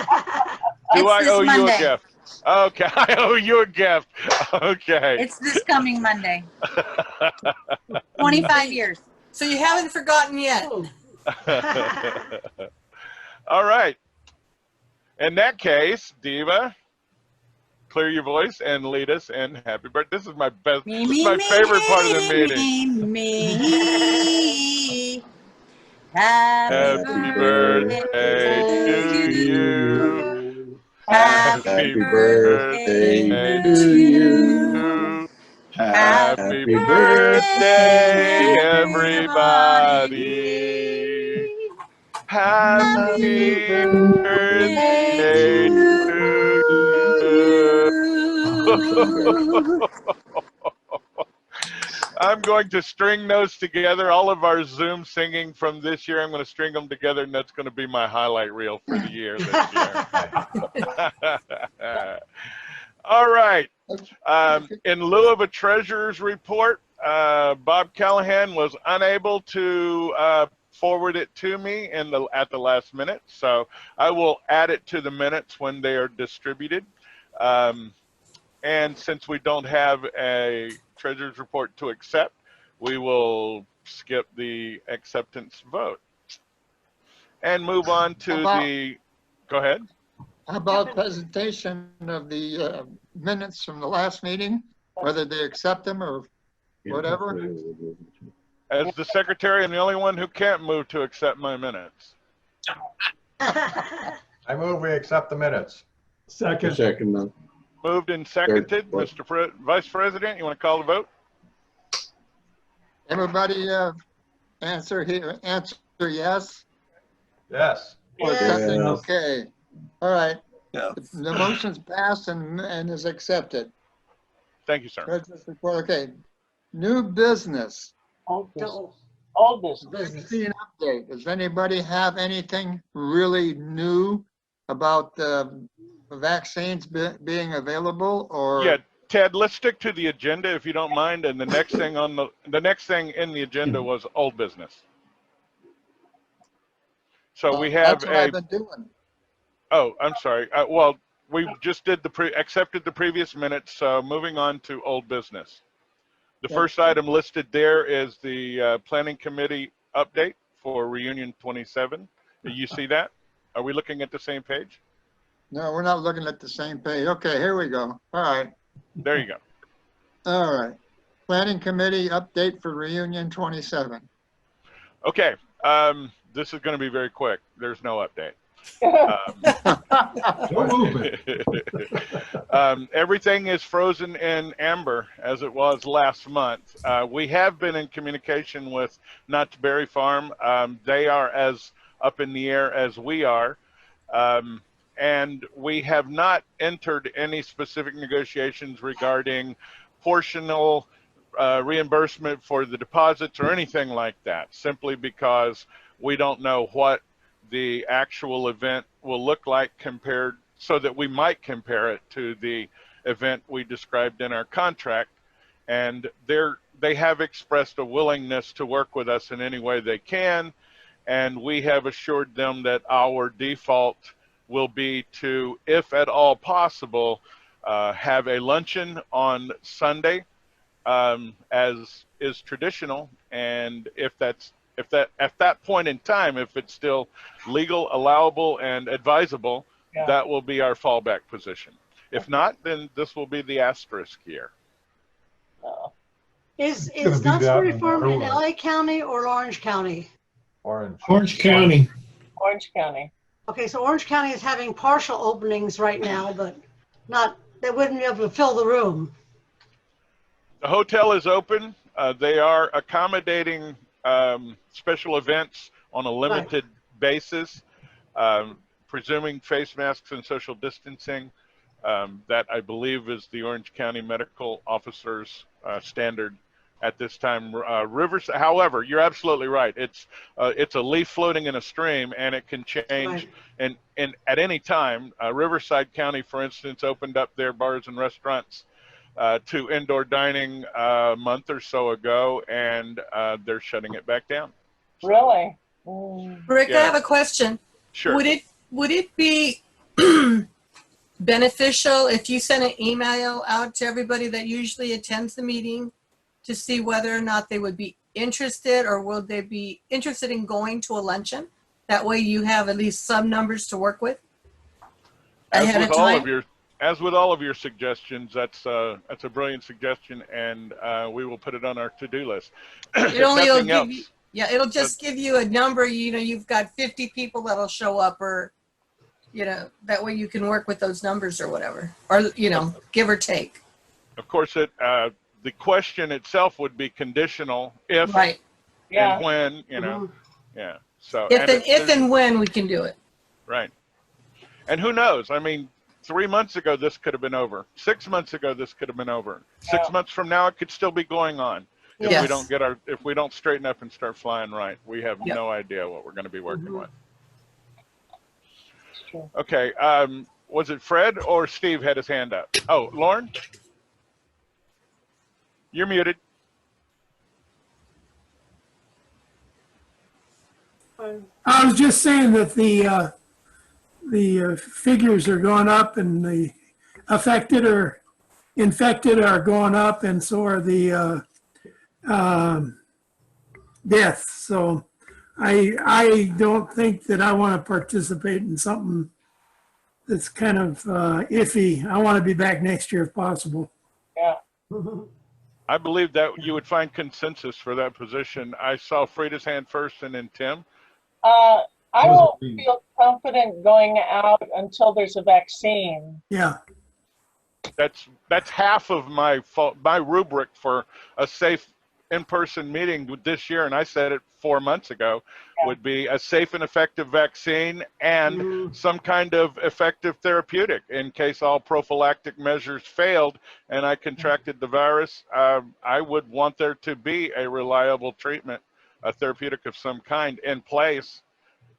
Do I It's owe this you a Monday. gift? Okay, I owe you a gift. Okay. It's this coming Monday. 25 years. So you haven't forgotten yet. All right. In that case, Diva, clear your voice and lead us in happy birthday. This is my best, Me, this is me, my me, favorite part of the meeting. Me. Happy birthday to you. Happy birthday to you. Happy birthday, everybody. Happy birthday to you. I'm going to string those together. All of our Zoom singing from this year, I'm going to string them together, and that's going to be my highlight reel for the year this year. All right. In lieu of a treasurer's report, Bob Callahan was unable to forward it to me at the last minute, so I will add it to the minutes when they are distributed. And since we don't have a treasurer's report to accept, we will skip the acceptance vote and move on to go ahead. How about presentation of the minutes from the last meeting, whether they accept them or whatever. As the secretary and the only one who can't move to accept my minutes. I move we accept the minutes. Second. Second. Moved and seconded. Mr. Vice President, you want to call the vote? Everybody answer here. Answer yes. Yes. Or something. Okay. All right. Yeah. The motion's passed and is accepted. Thank you, sir. President's report. Okay. New business. Old business. Old business. Vaccine update. Does anybody have anything really new about the vaccines being available, or? Yeah, Ted, let's stick to the agenda if you don't mind. And the next thing on the next thing in the agenda was old business. So we have that's what I've been doing. Oh, I'm sorry. Well, we just did accepted the previous minutes. So moving on to old business. The first item listed there is the planning committee update for reunion 27. Do you see that? Are we looking at the same page? No, we're not looking at the same page. Okay, here we go. All right. There you go. All right. Planning committee update for reunion 27. Okay. This is going to be very quick. There's no update. Everything is frozen in amber as it was last month. We have been in communication with Knott's Berry Farm. They are as up in the air as we are. And we have not entered any specific negotiations regarding portional reimbursement for the deposits or anything like that, simply because we don't know what the actual event will look like compared, so that we might compare it to the event we described in our contract. And they have expressed a willingness to work with us in any way they can. And we have assured them that our default will be to, if at all possible, have a luncheon on Sunday, as is traditional. And if at that point in time, if it's still legal, allowable, and advisable, that will be our fallback position. If not, then this will be the asterisk year. Is Knott's Berry Farm in LA County or Orange County? Orange. Orange County. Orange County. Okay, so Orange County is having partial openings right now, but they wouldn't be able to fill the room. The hotel is open. They are accommodating special events on a limited basis, presuming face masks and social distancing. That I believe is the Orange County medical officer's standard at this time. Rivers, however, you're absolutely right. It's a leaf floating in a stream, and it can change. And at any time, Riverside County, for instance, opened up their bars and restaurants to indoor dining a month or so ago, and they're shutting it back down. So, really? Rick, I have a question. Sure. Would it be beneficial if you sent an email out to everybody that usually attends the meeting to see whether or not they would be interested, or will they be interested in going to a luncheon? That way you have at least some numbers to work with ahead of time. As with all of your suggestions, that's a brilliant suggestion, and we will put it on our to-do list. It'll just give you a number. You've got 50 people that'll show up, or that way you can work with those numbers or whatever, or give or take. Of course, the question itself would be conditional if and when, yeah. So if and when we can do it. Right. And who knows? I mean, 3 months ago, this could have been over. 6 months ago, this could have been over. 6 months from now, it could still be going on. If we don't if we don't straighten up and start flying right, we have no idea what we're going to be working with. Okay. Was it Fred or Steve had his hand up? Oh, Lauren? You're muted. I was just saying that the figures are going up, and the affected or infected are going up, and so are the deaths. So I don't think that I want to participate in something that's kind of iffy. I want to be back next year if possible. Yeah. I believe that you would find consensus for that position. I saw Frida's hand first and then Tim. I won't feel confident going out until there's a vaccine. Yeah. That's half of my rubric for a safe in-person meeting this year, and I said it 4 months ago, would be a safe and effective vaccine and some kind of effective therapeutic in case all prophylactic measures failed and I contracted the virus. I would want there to be a reliable treatment, a therapeutic of some kind in place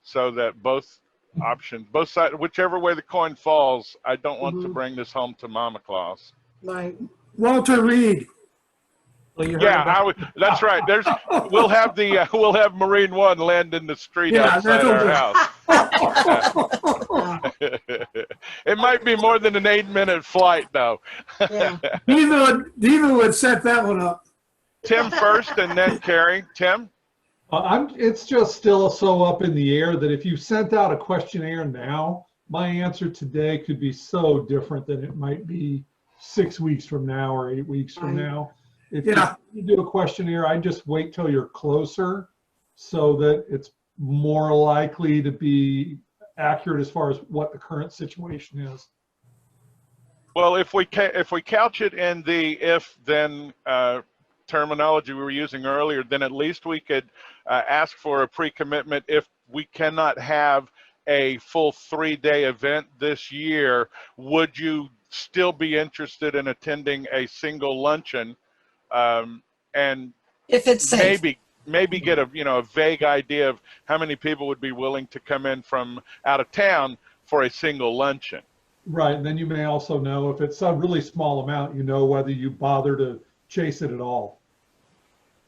so that both options, both sides, whichever way the coin falls, I don't want to bring this home to Mama Claus. Right. Walter Reed. Well, Yeah, that's right. We'll have Marine One land in the street outside our house. It might be more than an 8-minute flight, though. Yeah. Diva would set that one up. Tim first, and then Carrie. Tim. It's just still so up in the air that if you sent out a questionnaire now, my answer today could be so different than it might be 6 weeks from now or 8 weeks from now. If you do a questionnaire, I just wait till you're closer so that it's more likely to be accurate as far as what the current situation is. Well, if we couch it in the if-then terminology we were using earlier, then at least we could ask for a pre-commitment if we cannot have a full 3-day event this year. Would you still be interested in attending a single luncheon? And if it's safe, maybe get a vague idea of how many people would be willing to come in from out of town for a single luncheon. Right, and then you may also know if it's a really small amount, you know whether you bother to chase it at all.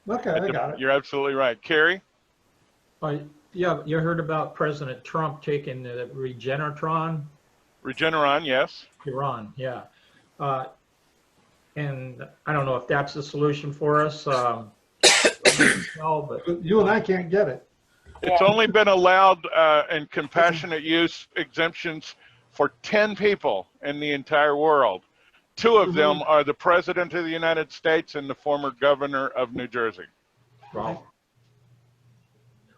Okay, I got it. You're absolutely right. Carrie? Yeah, you heard about President Trump taking the Regeneron? Regeneron, yes. Iran, yeah. And I don't know if that's the solution for us. No, but you and I can't get it. It's only been allowed in compassionate use exemptions for 10 people in the entire world. 2 of them are the President of the United States and the former governor of New Jersey. Right.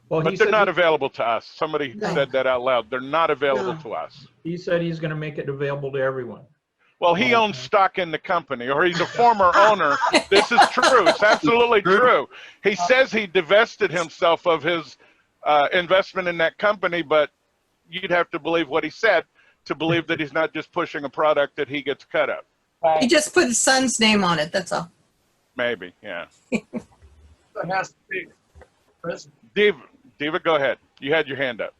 Well, but they're not available to us. Somebody said that out loud. They're not available to us. He said he's going to make it available to everyone. Well, he owns stock in the company, or he's a former owner. This is true. It's absolutely true. He says he divested himself of his investment in that company, but you'd have to believe what he said to believe that he's not just pushing a product that he gets cut of. He just put his son's name on it, that's all. Maybe, yeah. That has to be president. Diva, go ahead. You had your hand up.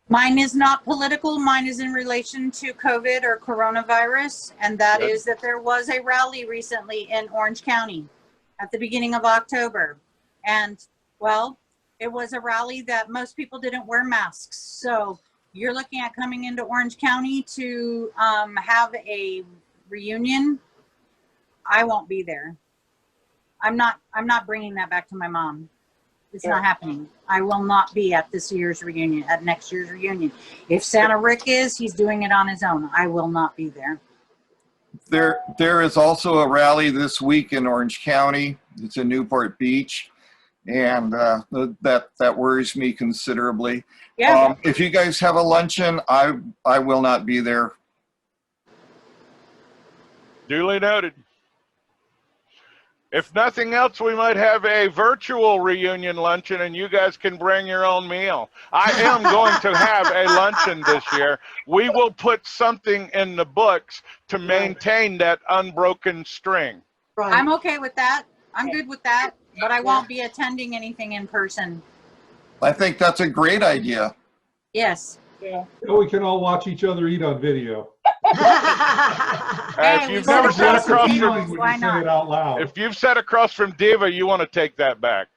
Mine is not political. Mine is in relation to COVID or coronavirus, and that is that there was a rally recently in Orange County at the beginning of October. And, well, it was a rally that most people didn't wear masks. So you're looking at coming into Orange County to have a reunion. I won't be there. I'm not bringing that back to my mom. It's not happening. I will not be at this year's reunion, at next year's reunion. If Santa Rick is, he's doing it on his own. I will not be there. There is also a rally this week in Orange County. It's in Newport Beach, and that worries me considerably. Yeah. If you guys have a luncheon, I will not be there. Duly noted. If nothing else, we might have a virtual reunion luncheon and you guys can bring your own meal. I am going to have a luncheon this year. We will put something in the books to maintain that unbroken string. Right. I'm okay with that. I'm good with that, but I won't be attending anything in person. I think that's a great idea. Yes. Yeah. We can all watch each other eat on video. If you've never sat across from, why not? Say it out loud. If you've sat across from Diva, you want to take that back.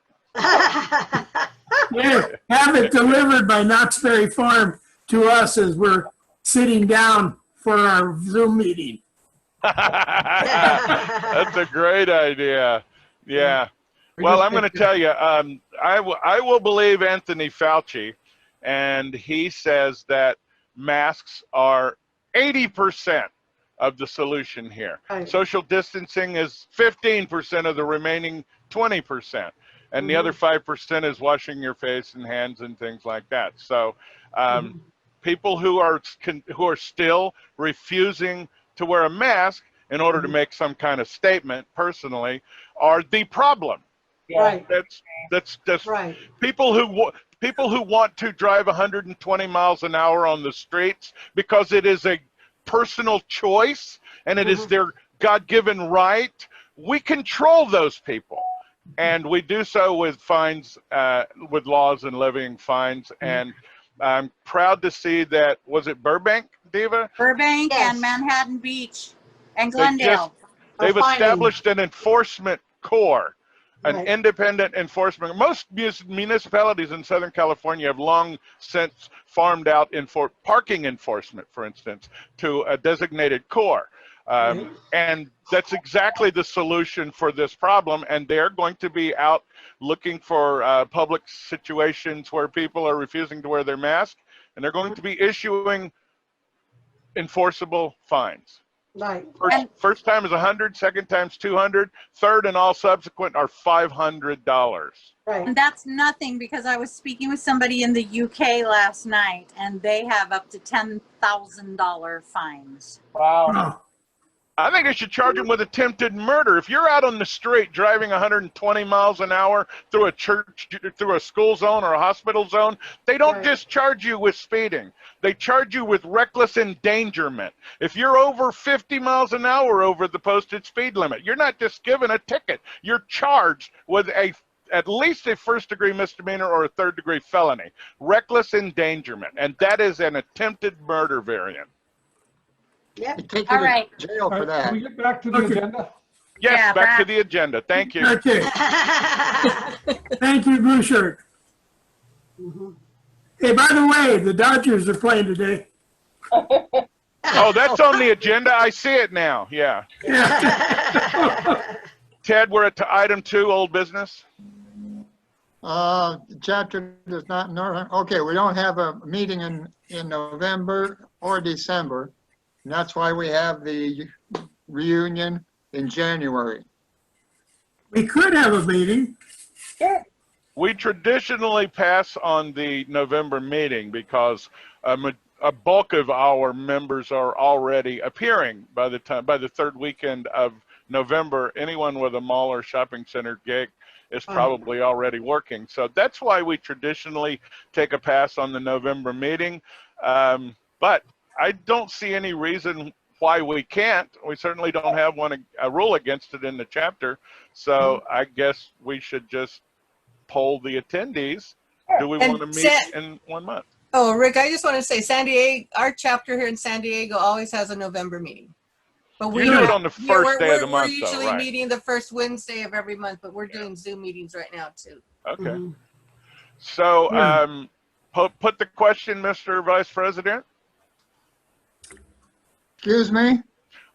Yeah, have it delivered by Knott's Berry Farm to us as we're sitting down for our Zoom meeting. That's a great idea. Yeah. Well, I'm going to tell you, I will believe Anthony Fauci, and he says that masks are 80% of the solution here. Right. Social distancing is 15% of the remaining 20%. And the other 5% is washing your face and hands and things like that. So people who are still refusing to wear a mask in order to make some kind of statement personally are the problem. Right. That's Right. people who want to drive 120 miles an hour on the streets because it is a personal choice and it is their God-given right. We control those people, and we do so with fines, with laws and levying fines. And I'm proud to see that, was it Burbank, Diva? Burbank and Manhattan Beach and Glendale. They've established an enforcement corps, an Right. independent enforcement. Most municipalities in Southern California have long since farmed out parking enforcement, for instance, to a designated corps. And that's exactly the solution for this problem. And they're going to be out looking for public situations where people are refusing to wear their mask, and they're going to be issuing enforceable fines. Right. First time is 100, second time's 200, third and all subsequent are $500. Right. And that's nothing, because I was speaking with somebody in the UK last night, and they have up to $10,000 fines. Wow. I think they should charge them with attempted murder. If you're out on the street driving 120 miles an hour through a church, through a school zone or a hospital zone, they don't just charge you with speeding. They charge you with reckless endangerment. If you're over 50 miles an hour over the posted speed limit, you're not just given a ticket. You're charged with at least a first-degree misdemeanor or a third-degree felony. Reckless endangerment. And that is an attempted murder variant. Yep. All right. Jail for that. Can we get back to the agenda? Yes, Yeah, back to the agenda. Thank you. Okay. Thank you, Blue Shirt. Hey, by the way, the Dodgers are playing today. Oh, that's on the agenda. I see it now. Yeah. Ted, we're at item 2, old business. Chapter does not know. Okay, we don't have a meeting in November or December. And that's why we have the reunion in January. We could have a meeting. We traditionally pass on the November meeting because a bulk of our members are already appearing by the third weekend of November. Anyone with a mall or shopping center gig is probably already working. So that's why we traditionally take a pass on the November meeting. But I don't see any reason why we can't. We certainly don't have a rule against it in the chapter. So I guess we should just poll the attendees. Do we want to meet in 1 month? Oh, Rick, I just want to say San Diego, our chapter here in San Diego always has a November meeting. But we do it on the first day of the month, we're usually though, right? meeting the first Wednesday of every month, but we're doing Zoom meetings right now too. Okay. So put the question, Mr. Vice President. Excuse me?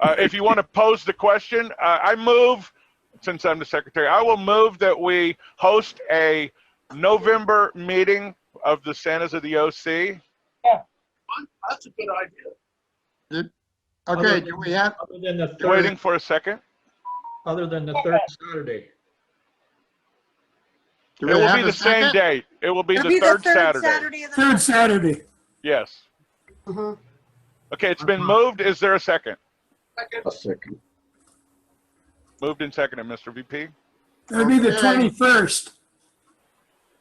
If you want to pose the question, I move, since I'm the secretary, I will move that we host a November meeting of the Santas of the OC. Yeah, that's a good idea. Okay, do we have? Other than the third, Waiting for a second. Other than the third Saturday. It will be the same date. It will be the third Saturday. Third Saturday. Yes. Okay, it's been moved. Is there a second? A second. Moved and seconded, Mr. VP. That'll be the 21st.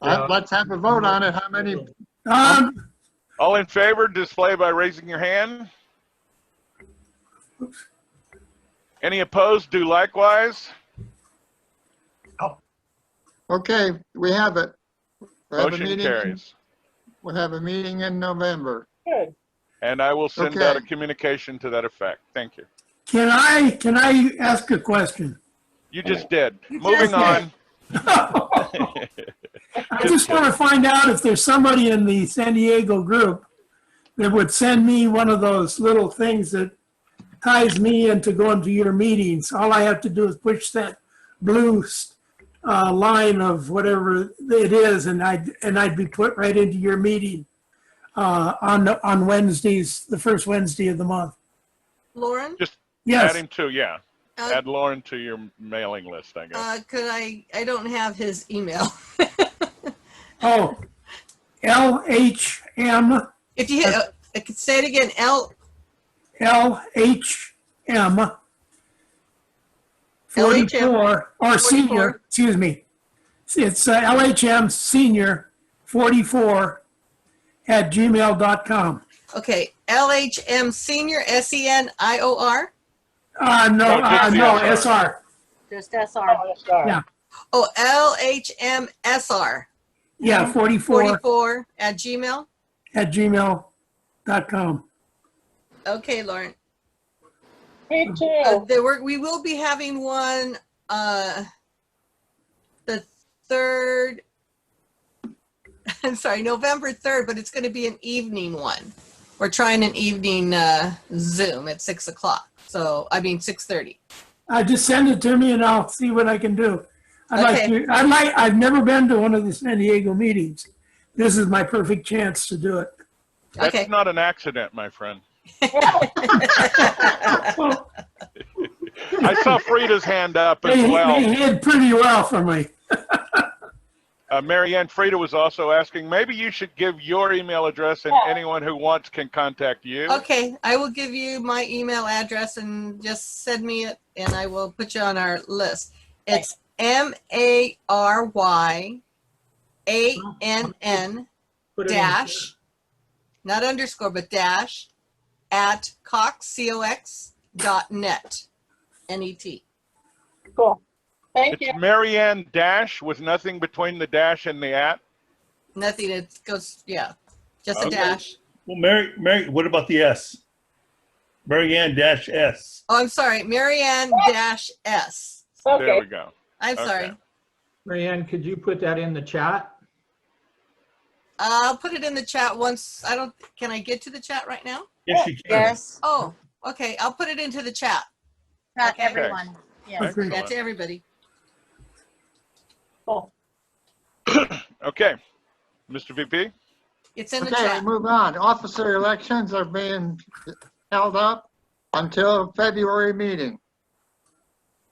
Let's have a vote on it. How many? All in favor, display by raising your hand. Any opposed, do likewise. Okay, we have it. Motion carries. We'll have a meeting in November. Good. And I will send out a communication to that effect. Thank you. Can I ask a question? You just did. Moving on. I just want to find out if there's somebody in the San Diego group that would send me one of those little things that ties me into going to your meetings. All I have to do is push that blue line of whatever it is, and I'd be put right into your meeting on Wednesdays, the first Wednesday of the month. Lauren? Just Yes. add him to, yeah. Add Lauren to your mailing list, I guess. I don't have his email. Oh, LHM. If you hit, I could say it again, LHM 44 or senior, excuse me. It's LHM senior 44 at gmail.com. Okay, LHM senior, SENIOR? No, SR. Just SR. Yeah. Oh, LHM SR. Yeah, 44 44 at Gmail? at gmail.com. Okay, Lauren. Me too. We will be having one the 3rd, I'm sorry, November 3rd, but it's going to be an evening one. We're trying an evening Zoom at 6 o'clock. So, I mean, 6:30. Just send it to me and I'll see what I can do. I've never been to one of the San Diego meetings. This is my perfect chance to do it. That's not an accident, my friend. I saw Frida's hand up as well. They hid pretty well for me. Mary Ann, Frida was also asking, maybe you should give your email address and anyone who wants can contact you. Okay, I will give you my email address and just send me it and I will put you on our list. It's MARYANN dash, not underscore, but dash, at cox.net. N-E-T. Cool. Thank It's you. Marianne dash with nothing between the dash and the at. Nothing, it goes, yeah, just a dash. Well, Mary, what about the S? Marianne dash S. Oh, I'm sorry, Marianne dash S. Okay. There we go. I'm sorry. Marianne, could you put that in the chat? I'll put it in the chat once. Can I get to the chat right now? Yes, you can. Yes. Oh, okay, I'll put it into the chat. Not Okay. everyone. Yes. Yeah, to everybody. Cool. Okay, Mr. VP. It's in the Okay, chat. move on. Officer elections are being held up until February meeting.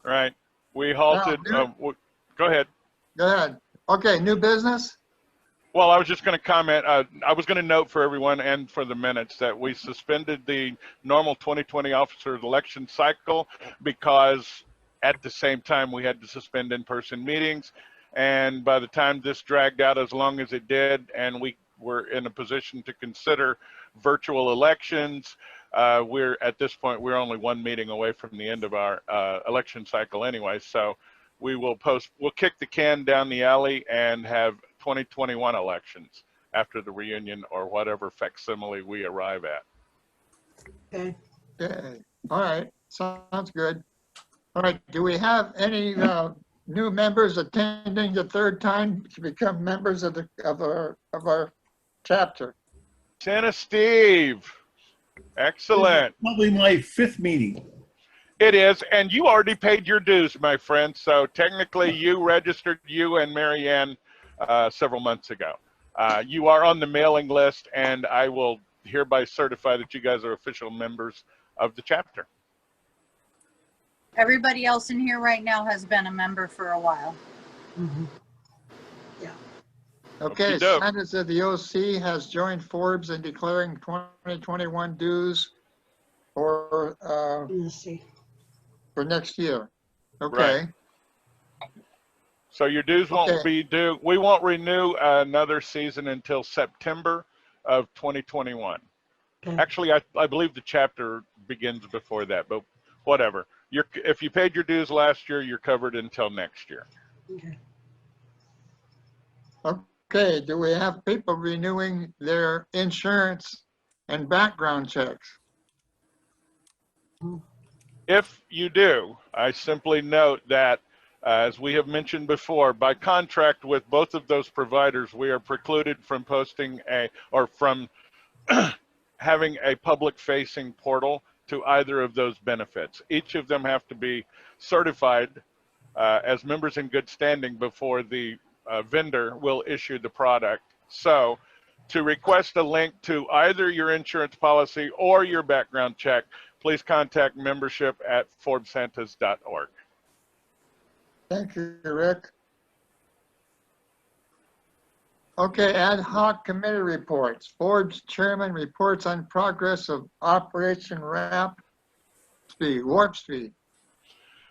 Right. We halted. Go ahead. Go ahead. Okay, new business? Well, I was just going to comment. I was going to note for everyone and for the minutes that we suspended the normal 2020 officer election cycle because at the same time we had to suspend in-person meetings. And by the time this dragged out as long as it did, and we were in a position to consider virtual elections, we're at this point, we're only one meeting away from the end of our election cycle anyway. So we'll kick the can down the alley and have 2021 elections after the reunion or whatever facsimile we arrive at. Okay. Okay. All right, sounds good. All right, do we have any new members attending the third time to become members of our chapter? Santa Steve, excellent. Probably my 5th meeting. It is, and you already paid your dues, my friend. So technically, you registered, you and Mary Ann, several months ago. You are on the mailing list, and I will hereby certify that you guys are official members of the chapter. Everybody else in here right now has been a member for a while. Mm-hmm. Okay, Okey-doke. Sanders of the OC has joined Forbes in declaring 2021 dues for Let's see. for next year. Okay. Right. So your dues won't be due. We won't renew another season until September of 2021. Okay. Actually, I believe the chapter begins before that, but whatever. If you paid your dues last year, you're covered until next year. Okay. Okay, do we have people renewing their insurance and background checks? If you do, I simply note that, as we have mentioned before, by contract with both of those providers, we are precluded from posting from having a public-facing portal to either of those benefits. Each of them have to be certified as members in good standing before the vendor will issue the product. So to request a link to either your insurance policy or your background check, please contact membership@forbessantas.org. Thank you, Rick. Okay, ad hoc committee reports. Forbes chairman reports on progress of Operation Warp Speed.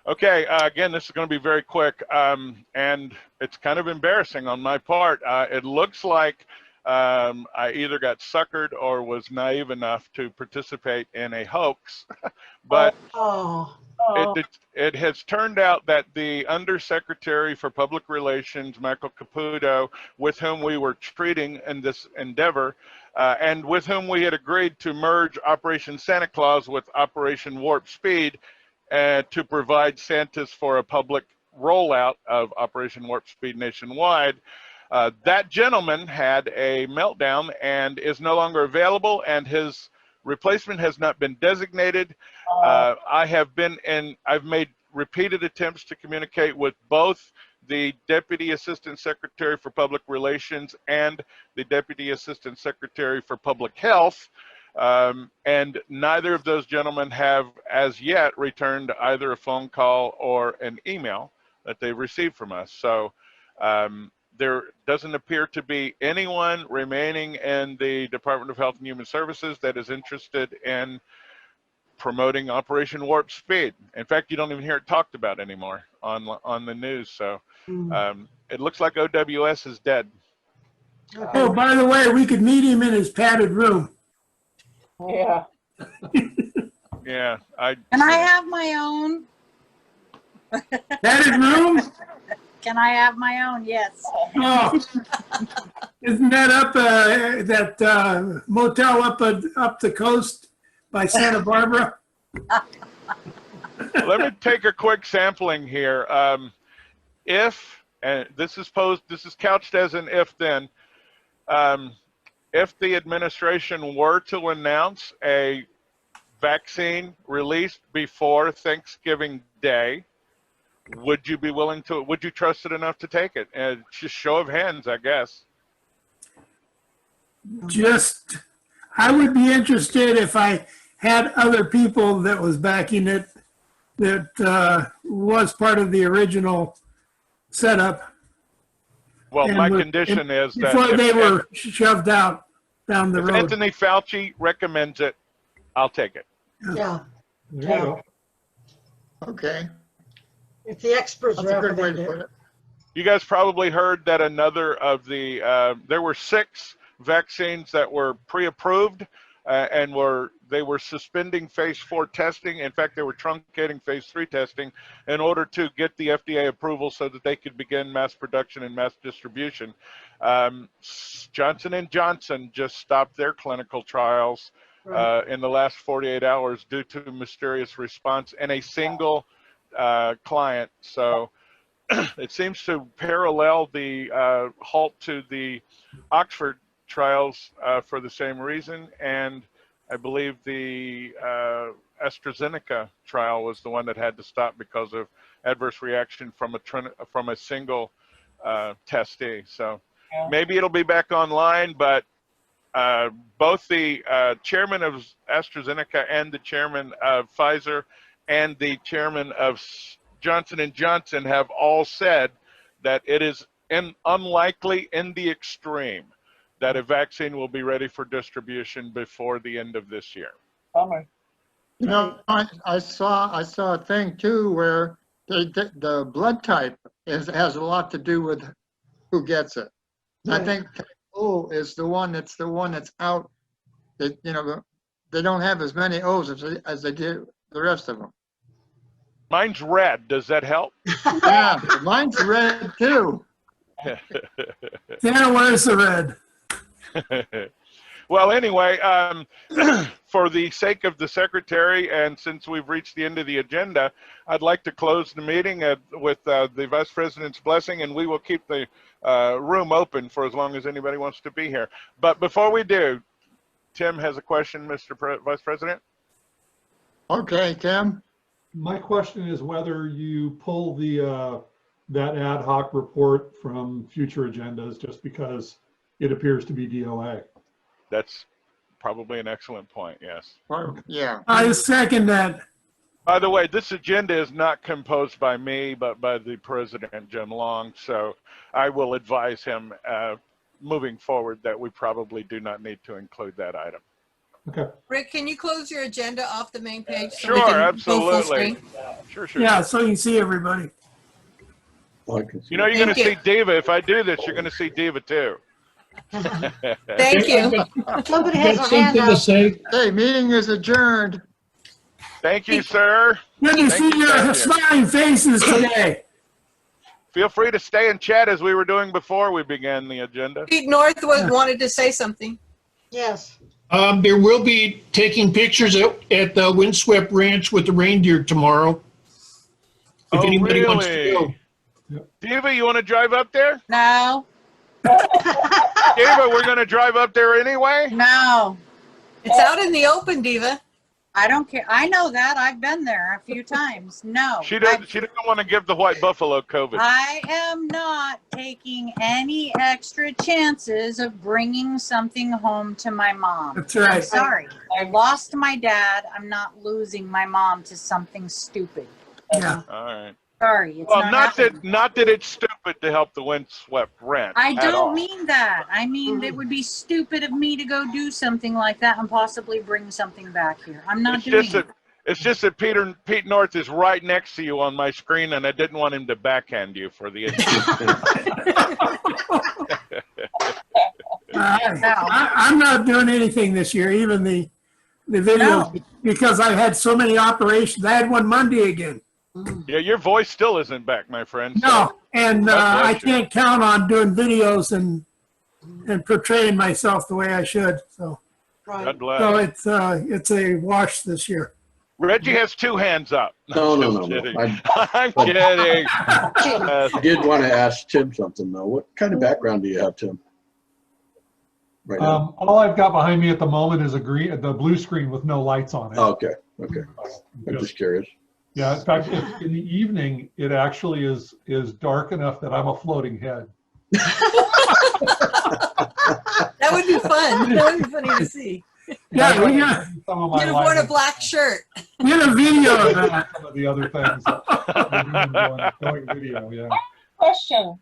Okay, again, this is going to be very quick, and it's kind of embarrassing on my part. It looks like I either got suckered or was naive enough to participate in a hoax, but it has turned out that the Undersecretary for Public Relations, Michael Caputo, with whom we were treating in this endeavor, and with whom we had agreed to merge Operation Santa Claus with Operation Warp Speed to provide Santas for a public rollout of Operation Warp Speed nationwide. That gentleman had a meltdown and is no longer available, and his replacement has not been designated. I've made repeated attempts to communicate with both the Deputy Assistant Secretary for Public Relations and the Deputy Assistant Secretary for Public Health, and neither of those gentlemen have as yet returned either a phone call or an email that they've received from us. So there doesn't appear to be anyone remaining in the Department of Health and Human Services that is interested in promoting Operation Warp Speed. In fact, you don't even hear it talked about anymore on the news. So it looks like OWS is dead. Oh, by the way, we could meet him in his padded room. Yeah. Yeah. Can I have my own? Padded room? Can I have my own? Yes. Oh, isn't that up that motel up the coast by Santa Barbara? Let me take a quick sampling here. If, and this is couched as an if then, if the administration were to announce a vaccine released before Thanksgiving Day, would you be willing to, would you trust it enough to take it? Just show of hands, I guess. I would be interested if I had other people that was backing it, that was part of the original setup. Well, my condition is that before they were shoved out down the road. If Anthony Fauci recommends it, I'll take it. Yeah. There you go. Okay. If the experts That's a good way recommend to put it. it. You guys probably heard that another of the, there were 6 vaccines that were pre-approved and they were suspending phase 4 testing. In fact, they were truncating phase 3 testing in order to get the FDA approval so that they could begin mass production and mass distribution. Johnson & Johnson just stopped their clinical trials in the last 48 hours due to mysterious response in a single client. So it seems to parallel the halt to the Oxford trials for the same reason, and I believe the AstraZeneca trial was the one that had to stop because of adverse reaction from a single testee. So maybe it'll be back online, but both the chairman of AstraZeneca and the chairman of Pfizer and the chairman of Johnson & Johnson have all said that it is unlikely in the extreme that a vaccine will be ready for distribution before the end of this year. Bummer. You know, I saw a thing too where the blood type has a lot to do with who gets it. I think O is the one that's out. That, you know, they don't have as many O's as they do the rest of them. Mine's red. Does that help? Yeah, mine's red too. Yeah, where's the red? Well, anyway, for the sake of the secretary, and since we've reached the end of the agenda, I'd like to close the meeting with the vice president's blessing, and we will keep the room open for as long as anybody wants to be here. But before we do, Tim has a question, Mr. Vice President. Okay, Tim. My question is whether you pull the that ad hoc report from future agendas just because it appears to be DOA. That's probably an excellent point, yes. Yeah. I second that. By the way, this agenda is not composed by me, but by the president, Jim Long. So I will advise him moving forward that we probably do not need to include that item. Okay. Rick, can you close your agenda off the main page? So Sure, we can go absolutely. full screen? Sure. Yeah, so you can see everybody. You know, you're going to Thank you. see Diva. If I do this, you're going to see Diva too. Thank you. Somebody has Got their hand something to up. say? Hey, meeting is adjourned. Thank you, sir. Good to Thank see you, your thank you. smiling faces today. Feel free to stay and chat as we were doing before we began the agenda. Pete North wanted to say something. Yes. There will be taking pictures at the Windswept Ranch with the reindeer tomorrow. If anybody wants to go. Diva, you want to drive up there? No, Diva, we're going to drive up there anyway? no, It's out in the open, Diva. I don't care. I know that. I've been there a few times. No. She doesn't want to give the white buffalo COVID. I am not taking any extra chances of bringing something home to my mom. That's right. I'm sorry. I lost my dad. I'm not losing my mom to something stupid. Yeah. All right. Sorry. It's Well, not happening. that it's stupid to help the Windswept Ranch. I at all. don't mean that. I mean, it would be stupid of me to go do something like that and possibly bring something back here. I'm not doing it. It's just that Pete North is right next to you on my screen, and I didn't want him to backhand you for the I'm not doing anything this year, even the videos, because I've had so many operations. I had one Monday again. Yeah, your voice still isn't back, my friend. So. No, and God bless I you. can't count on doing videos and portraying myself the way I should. So, God bless. so it's a wash this year. Reggie has two hands up. No. Kidding. I I'm kidding. did want to ask Tim something though. What kind of background do you have, Tim? Right now. All I've got behind me at the moment is the blue screen with no lights on it. Oh, okay. I'm just curious. Yeah, in fact, in the evening, it actually is dark enough that I'm a floating head. That would be fun. That would be funny to see. Yeah, we got some of You'd my have worn a lighting, black shirt. we had a video of that. some of the other things. Going video, yeah. Question.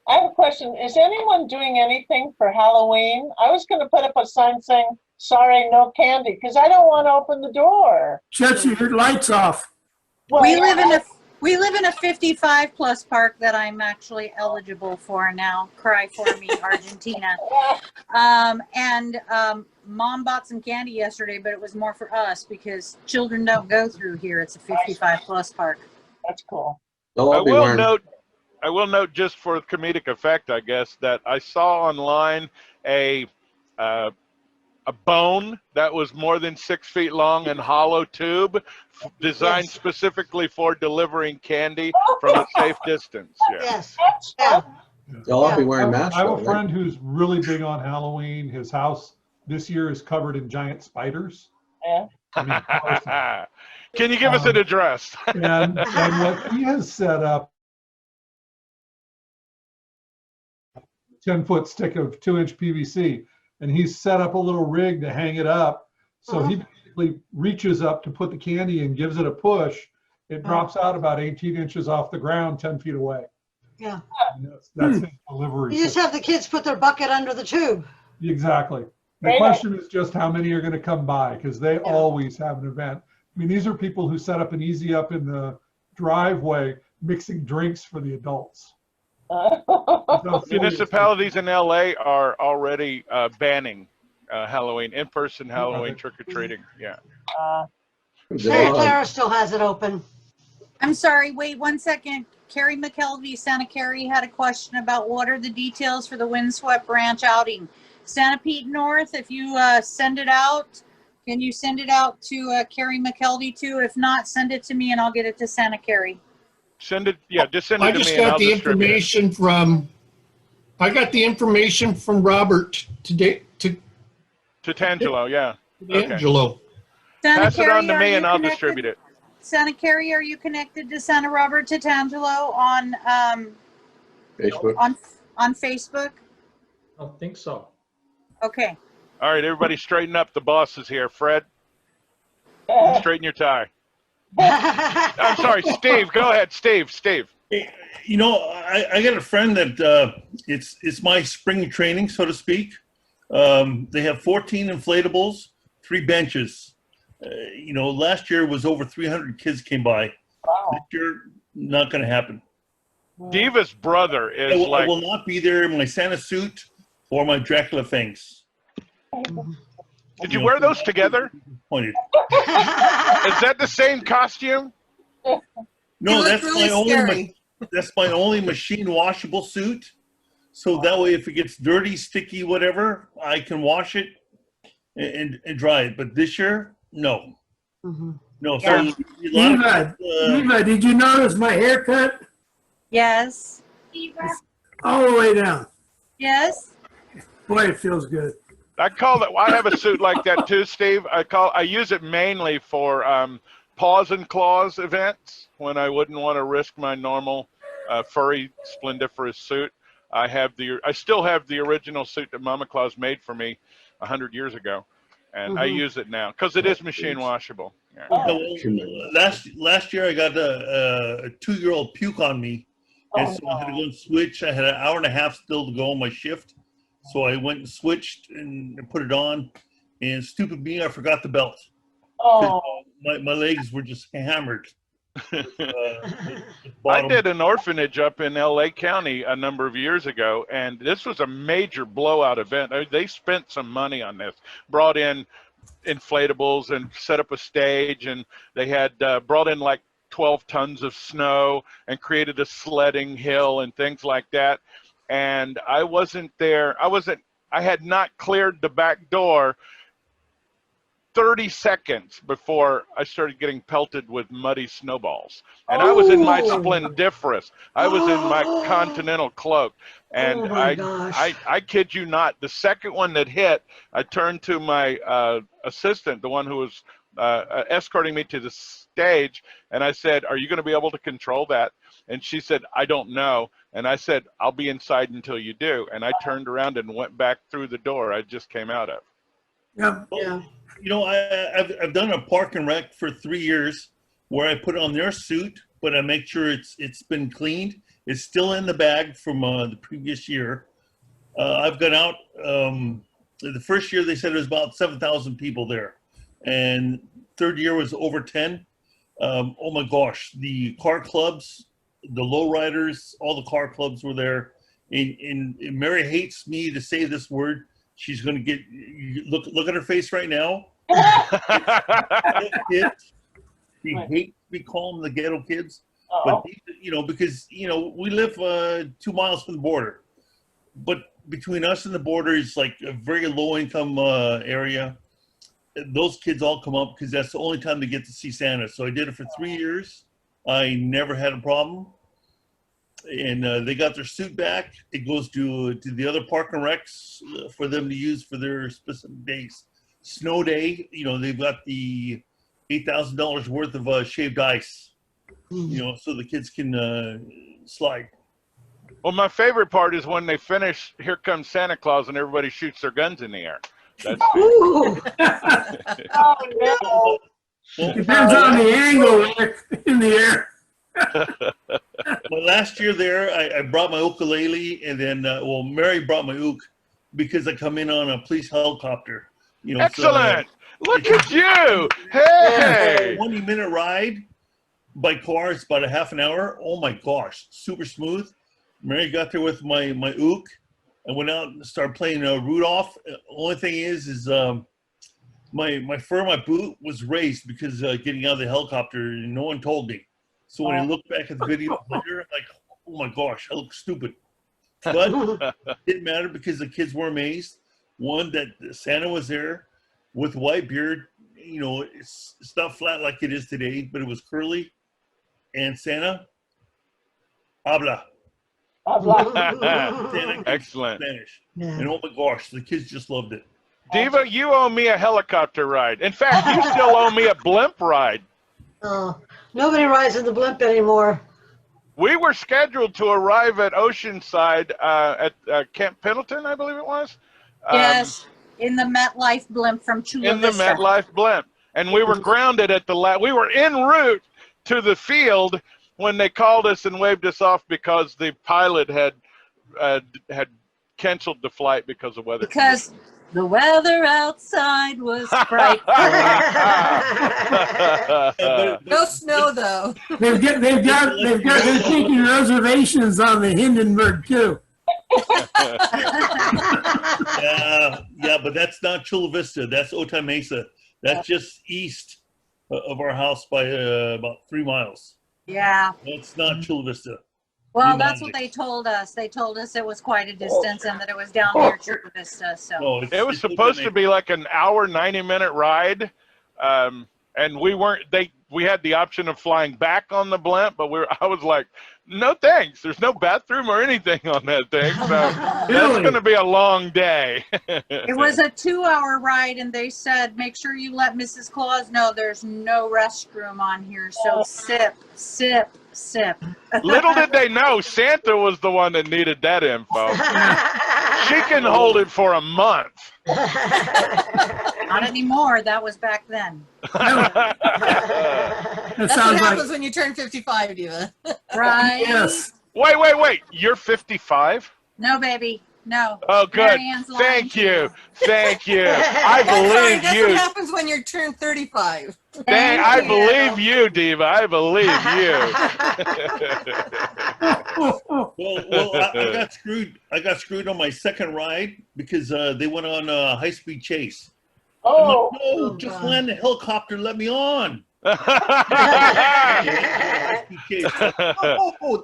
I have a question. Is anyone doing anything for Halloween? I was going to put up a sign saying, sorry, no candy, because I don't want to open the door. Shut your lights off. Well, We live in a 55 plus park that I'm actually eligible for now. Cry for me, Argentina. Mom bought some candy yesterday, but it was more for us because children don't go through here. It's a 55 plus park. That's cool. I will note just for comedic effect, I guess, that I saw online a bone that was more than 6 feet long and hollow tube designed specifically for delivering candy from a safe distance. Yeah. Yes. They'll all be wearing masks. I have though, a right? friend who's really big on Halloween. His house this year is covered in giant spiders. Yeah. I mean, Can you give us an address? and what he has set up, 10-foot stick of 2-inch PVC, and he's set up a little rig to hang it up. So he basically reaches up to put the candy and gives it a push. It drops out about 18 inches off the ground, 10 feet away. Yeah. And that's his delivery. You just have the kids put their bucket under the tube. Exactly. The Right. question is just how many are going to come by, because they always have an event. I mean, these are people who set up an easy up in the driveway mixing drinks for the adults. Municipalities in LA are already banning Halloween, in-person Halloween trick-or-treating. Yeah. Santa Clara still has it open. I'm sorry, wait 1 second. Carrie McKelvey, Santa Carrie, had a question about what are the details for the Windswept Ranch outing. Santa Pete North, if you send it out, can you send it out to Carrie McKelvey too? If not, send it to me and I'll get it to Santa Carrie. Send it, yeah, just send it I to me just and I'll got the distribute it. information from, I got the information from Robert today, to Tangelo, yeah. Angelo. Santa Pass it on Carrie, to are me you and I'll connected? distribute it. Santa Carrie, are you connected to Santa Robert Tatangelo on Facebook. on Facebook? I don't think so. Okay. All right, everybody straighten up. The boss is here. Fred, straighten your tie. I'm sorry, Steve. Go ahead, Steve. You know, I got a friend that it's my spring training, so to speak. They have 14 inflatables, 3 benches. You know, last year was over 300 kids came by. Wow. This year, not going to happen. Diva's brother is I will not be there in my Santa suit or my Dracula fangs. Did you wear those together? Pointed. Is that the same costume? No, that's really that's my only machine washable suit. So that way, if it gets dirty, sticky, whatever, I can wash it and dry it. But this year, no. No. So Eva, did you notice my haircut? Yes. All the way down. Yes. Boy, it feels good. I call it. I have a suit like that too, Steve. I use it mainly for paws and claws events when I wouldn't want to risk my normal furry splendiferous suit. I still have the original suit that Mama Claus made for me 100 years ago, and I use it now because it is machine washable. Yeah. Last year I got a 2-year-old puke on me, and so I had to go and switch. I had an hour and a half still to go on my shift, so I went and switched and put it on. And stupid me, I forgot the belt. My legs were just hammered. I did an orphanage up in LA County a number of years ago, and this was a major blowout event. They spent some money on this, brought in inflatables and set up a stage, and they had brought in like 12 tons of snow and created a sledding hill and things like that. And I wasn't there. I had not cleared the back door 30 seconds before I started getting pelted with muddy snowballs. And I was in my splendiferous. I was in my continental cloak. And I kid you not, the second one that hit, I turned to my assistant, the one who was escorting me to the stage, and I said, "Are you going to be able to control that?" And she said, "I don't know." And I said, "I'll be inside until you do." And I turned around and went back through the door I just came out of. Yeah. You know, I've done a park and rec for 3 years where I put on their suit, but I make sure it's been cleaned. It's still in the bag from the previous year. I've gone out. The first year they said it was about 7,000 people there, and third year was over 10. Oh my gosh, the car clubs, the lowriders, all the car clubs were there. And Mary hates me to say this word. She's going to get, look at her face right now. She hates me calling them the ghetto kids. But, you know, because, you know, we live 2 miles from the border. But between us and the border is like a very low income area. Those kids all come up because that's the only time they get to see Santa. So I did it for 3 years. I never had a problem. And they got their suit back. It goes to the other park and recs for them to use for their specific days. Snow day, you know, they've got the $8,000 worth of shaved ice, you know, so the kids can slide. Well, my favorite part is when they finish Here Comes Santa Claus and everybody shoots their guns in the air. That's oh, no. Depends on the angle in the air. Well, last year there, I brought my ukulele, and then, well, Mary brought my ook because I come in on a police helicopter. You know, excellent! So, look at you! Hey! 20-minute ride by car. It's about a half an hour. Oh my gosh, super smooth. Mary got there with my ook. I went out and started playing Rudolph. Only thing is my fur on my boot was raised because getting out of the helicopter, and no one told me. So when I look back at the video later, I'm like, oh my gosh, I look stupid. But it didn't matter because the kids were amazed. One, that Santa was there with white beard. You know, it's not flat like it is today, but it was curly. And Santa, habla. Santa excellent. Spanish. Yeah. And oh my gosh, the kids just loved it. Diva, you owe me a helicopter ride. In fact, you still owe me a blimp ride. Oh, nobody rides in the blimp anymore. We were scheduled to arrive at Oceanside at Camp Pendleton, I believe it was. Yes. In the MetLife blimp from Chula In the Vista. MetLife blimp. And we were grounded at the we were en route to the field when they called us and waved us off because the pilot had canceled the flight because of weather. Because the weather outside was frightful. No snow though. They're taking reservations on the Hindenburg too. Yeah, but that's not Chula Vista. That's Otay Mesa. That's just east of our house by about 3 miles. Yeah. It's not Chula Vista. Well, that's what they told us. They told us it was quite a distance and that it was down near Chula Vista. So it was supposed to be like an hour, 90-minute ride, and we weren't. We had the option of flying back on the blimp, but I was like, no thanks. There's no bathroom or anything on that thing, so that's going to be a long day. it was a 2-hour ride, and they said, make sure you let Mrs. Claus know there's no restroom on here. So sip, sip, sip. Little did they know Santa was the one that needed that info. She can hold it for a month. Not anymore. That was back then. That's what happens when you turn 55, Diva. Right? Yes. Wait. You're 55? No, baby. No. Oh, good. Marianne's lying. Thank you. I believe That's you. what happens when you turn 35. I believe you, Diva. I believe you. I got screwed. I got screwed on my second ride because they went on a high-speed chase. Oh, I'm like, no, just land the helicopter. Let me on. Oh,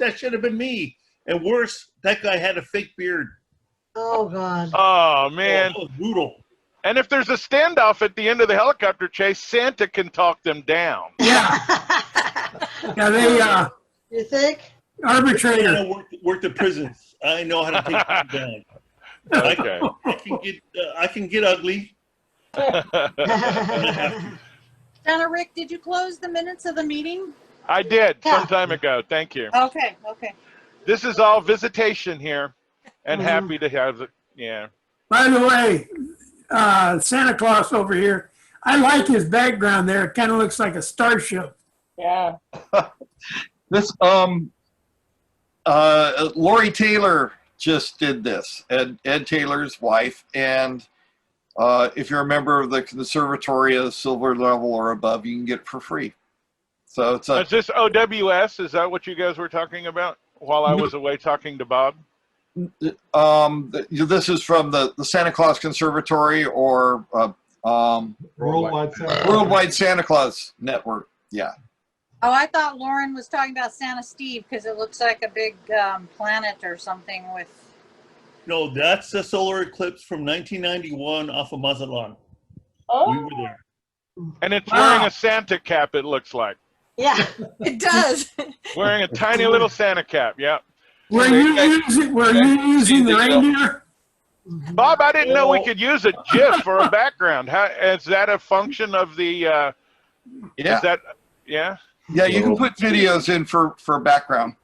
that should have been me. And worse, that guy had a fake beard. Oh, God. Oh, man. Oh, brutal. And if there's a standoff at the end of the helicopter chase, Santa can talk them down. Yeah. Yeah, You think? Arbitrator. I worked at prisons. I know how to take them down. Okay. I can get ugly. Donna, Rick, did you close the minutes of the meeting? I did some time ago. Thank you. Okay. This is all visitation here, and happy to have it. Yeah. By the way, Santa Claus over here, I like his background there. It kind of looks like a starship. yeah. This Lori Taylor just did this, Ed Taylor's wife, and if you're a member of the conservatory of silver level or above, you can get it for free. So it's is this OWS? Is that what you guys were talking about while I was away talking to Bob? This is from the Santa Claus Conservatory or Worldwide Santa Claus Network. Yeah. Oh, I thought Lauren was talking about Santa Steve because it looks like a big planet or something with. No, that's a solar eclipse from 1991 off of Mazatlan. Oh. We were there. And it's wearing a Santa cap, it looks like. Yeah. It does. Wearing a tiny little Santa cap, yeah. Were you using the reindeer? Bob, I didn't know we could use a GIF for a background. Is that a function of the, yeah. Is that, yeah? Yeah, you can put videos in for background.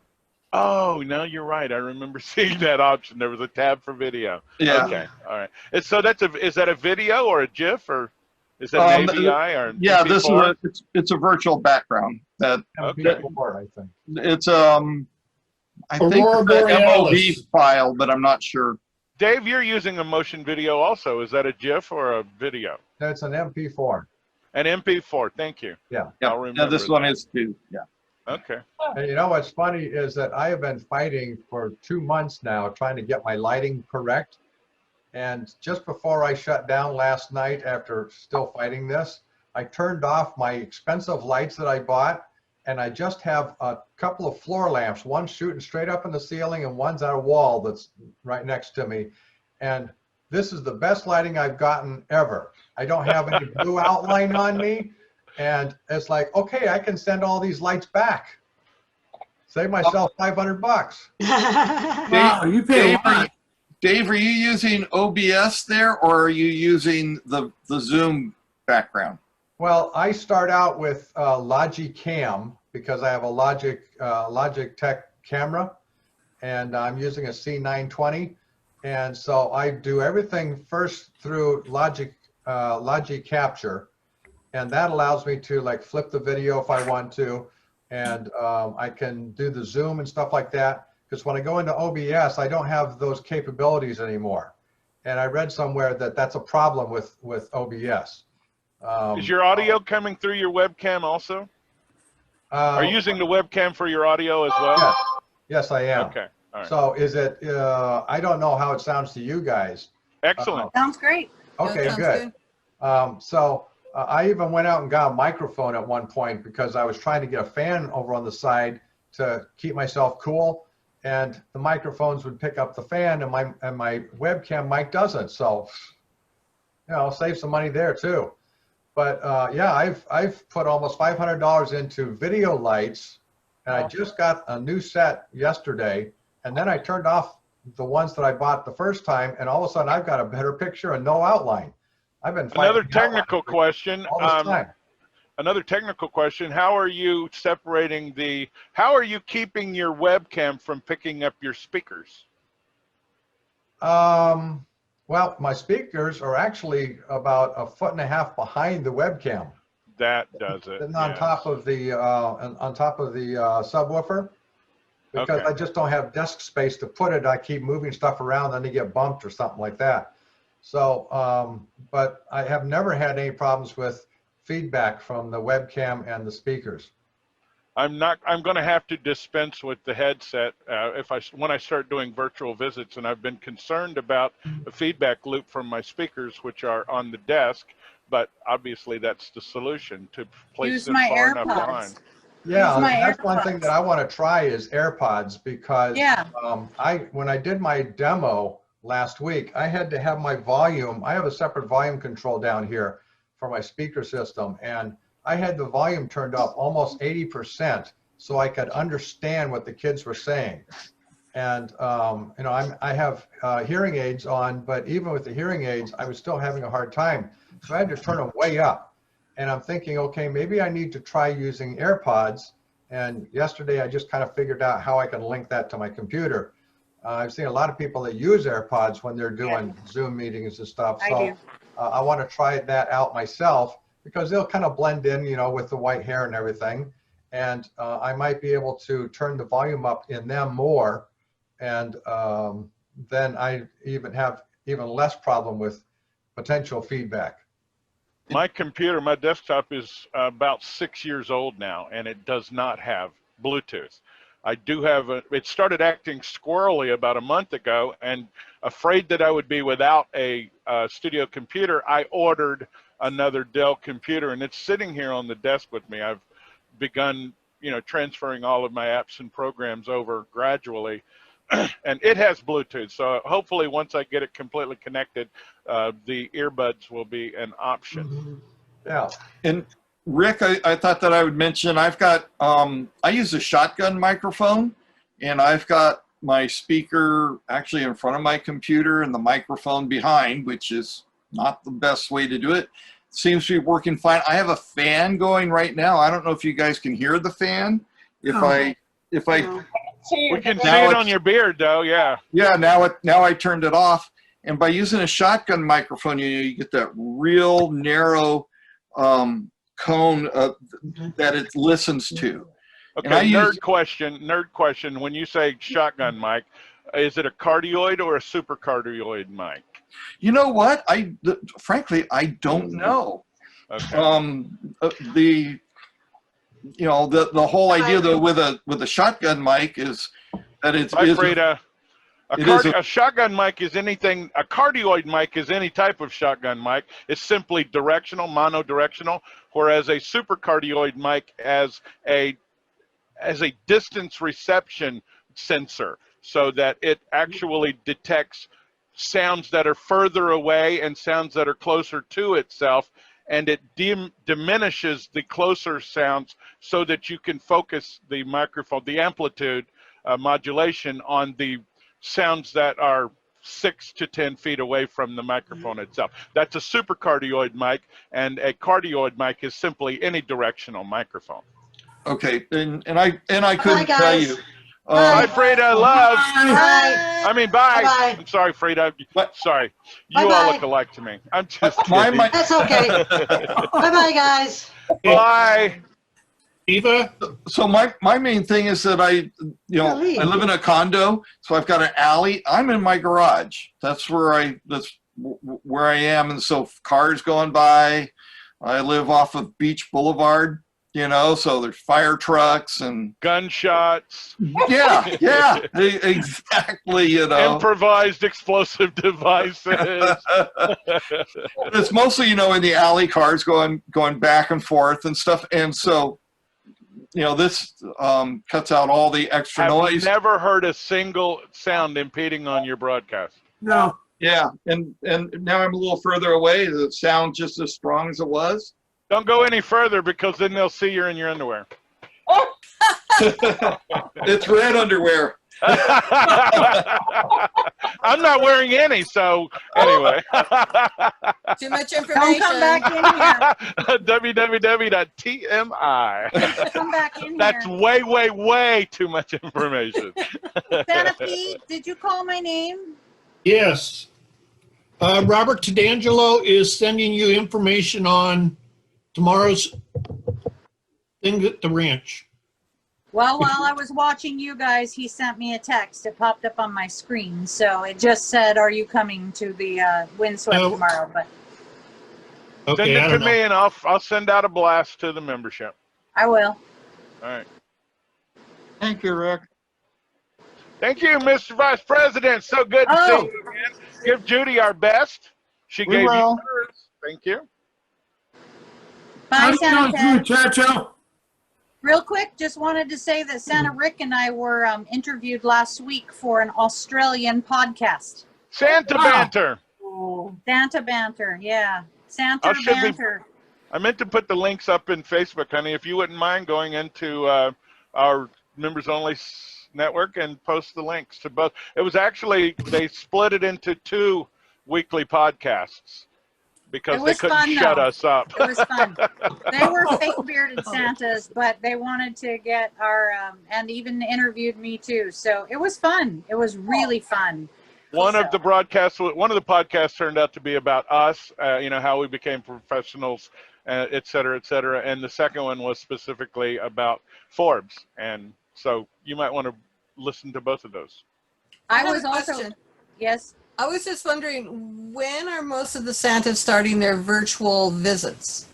Oh, no, you're right. I remember seeing that option. There was a tab for video. Yeah. Okay, all right. So is that a video or a GIF or is that an AVI or an yeah, MP4? it's a virtual background. That MP4, I think. It's I think it's an MOV file, but I'm not sure. Dave, you're using a motion video also. Is that a GIF or a video? That's an MP4. An MP4. Thank you. Yeah. I'll remember. Yeah, this one is too. Yeah. Okay. And you know what's funny is that I have been fighting for 2 months now trying to get my lighting correct. And just before I shut down last night after still fighting this, I turned off my expensive lights that I bought, and I just have a couple of floor lamps, one shooting straight up in the ceiling and one's on a wall that's right next to me. And this is the best lighting I've gotten ever. I don't have any blue outline on me. And it's like, okay, I can send all these lights back. Save myself $500. Wow, you pay a lot. Dave, are you using OBS there, or are you using the Zoom background? Well, I start out with Logicam because I have a Logitech camera, and I'm using a C920. And so I do everything first through Logic Capture, and that allows me to like flip the video if I want to, and I can do the zoom and stuff like that. Because when I go into OBS, I don't have those capabilities anymore. And I read somewhere that that's a problem with OBS. Is your audio coming through your webcam also? Are you using the webcam for your audio as well? Yes, yes I am. Okay. All right. So is it, I don't know how it sounds to you guys. Excellent. Sounds great. Okay, good. I even went out and got a microphone at one point because I was trying to get a fan over on the side to keep myself cool, and the microphones would pick up the fan, and my webcam mic doesn't. So, you know, save some money there too. But yeah, I've put almost $500 into video lights, and I just got a new set yesterday, and then I turned off the ones that I bought the first time, and all of a sudden I've got a better picture and no outline. I've been another technical question. All this time. Another technical question. How are you separating how are you keeping your webcam from picking up your speakers? Well, my speakers are actually about 1.5 feet behind the webcam. That does it. And on top of the subwoofer, because I just don't have desk space to put it. I keep moving stuff around, then they get bumped or something like that. So, but I have never had any problems with feedback from the webcam and the speakers. I'm going to have to dispense with the headset when I start doing virtual visits, and I've been concerned about a feedback loop from my speakers, which are on the desk. But obviously, that's the solution, to place them far enough behind. Yeah, that's one thing that I want to try is AirPods, because when I did my demo last week, I had to have my volume. I have a separate volume control down here for my speaker system, and I had the volume turned up almost 80% so I could understand what the kids were saying. And you know, I have hearing aids on, but even with the hearing aids, I was still having a hard time. So I had to turn them way up. And I'm thinking, okay, maybe I need to try using AirPods. And yesterday I just kind of figured out how I can link that to my computer. I've seen a lot of people that use AirPods when they're doing Zoom meetings and stuff. So I want to try that out myself, because they'll kind of blend in, you know, with the white hair and everything. And I might be able to turn the volume up in them more. And then I even have even less problem with potential feedback. My computer, my desktop is about 6 years old now, and it does not have Bluetooth. I do have it started acting squirrely about a month ago, and afraid that I would be without a studio computer, I ordered another Dell computer, and it's sitting here on the desk with me. I've begun, you know, transferring all of my apps and programs over gradually. And it has Bluetooth, so hopefully once I get it completely connected, the earbuds will be an option. Yeah. And Rick, I thought that I would mention, I've got, I use a shotgun microphone, and I've got my speaker actually in front of my computer and the microphone behind, which is not the best way to do it. Seems to be working fine. I have a fan going right now. I don't know if you guys can hear the fan. We can see it on your beard, though. Yeah. Yeah. Now I turned it off, and by using a shotgun microphone, you get that real narrow cone that it listens to. Okay. Nerd question. When you say shotgun mic, is it a cardioid or a supercardioid mic? You know what? Frankly, I don't know. Okay. The whole idea though with a shotgun mic is that a shotgun mic is anything. A cardioid mic is any type of shotgun mic. It's simply directional, monodirectional, whereas a supercardioid mic has a distance reception sensor, so that it actually detects sounds that are further away and sounds that are closer to itself, and it diminishes the closer sounds so that you can focus the microphone, the amplitude modulation on the sounds that are 6 to 10 feet away from the microphone itself. That's a supercardioid mic, and a cardioid mic is simply any directional microphone. Okay, and I couldn't tell you Bye, Frida. Love. Bye. I mean, bye. Bye. I'm sorry, Frida. Sorry. You Bye-bye. all look alike to me. I'm just kidding. That's okay. Bye-bye, guys. Bye. Eva? So my main thing is that I live in a condo, so I've got an alley. I'm in my garage. That's where I am. And so cars going by. I live off of Beach Boulevard, so there's fire trucks and gunshots. Yeah, exactly. Improvised explosive devices. It's mostly, in the alley, cars going back and forth and stuff. And so, this cuts out all the extra noise. I've never heard a single sound impeding on your broadcast. No. Yeah, and now I'm a little further away. Does it sound just as strong as it was? Don't go any further because then they'll see you're in your underwear. It's red underwear. I'm not wearing any, so anyway. Too much information. Don't come back in here. www.tmi. Come back in That's here. way, way, way too much information. Santa Pete, did you call my name? Yes. Robert Tadangelo is sending you information on tomorrow's thing at the ranch. Well, while I was watching you guys, he sent me a text. It popped up on my screen. So it just said, are you coming to the windswept tomorrow? But Send it to me and I'll send out a blast to the membership. I will. All right. Thank you, Rick. Thank you, Mr. Vice President. So good to see you again. Give Judy our best. She gave you hers. Thank you. Bye, Santa Ted. Chacho. Real quick, just wanted to say that Santa Rick and I were interviewed last week for an Australian podcast. Santa Banter. Santa Banter, yeah. Santa Banter. I meant to put the links up in Facebook, honey. If you wouldn't mind going into our members only network and post the links to both. It was actually, they split it into 2 weekly podcasts because they couldn't shut us up. It was fun. They were fake bearded Santas, but they wanted to get our, and even interviewed me too. So it was fun. It was really fun. One of the podcasts turned out to be about us, how we became professionals, et cetera, et cetera. And the second one was specifically about Forbes. And so you might want to listen to both of those. I was also, yes. I was just wondering, when are most of the Santas starting their virtual visits?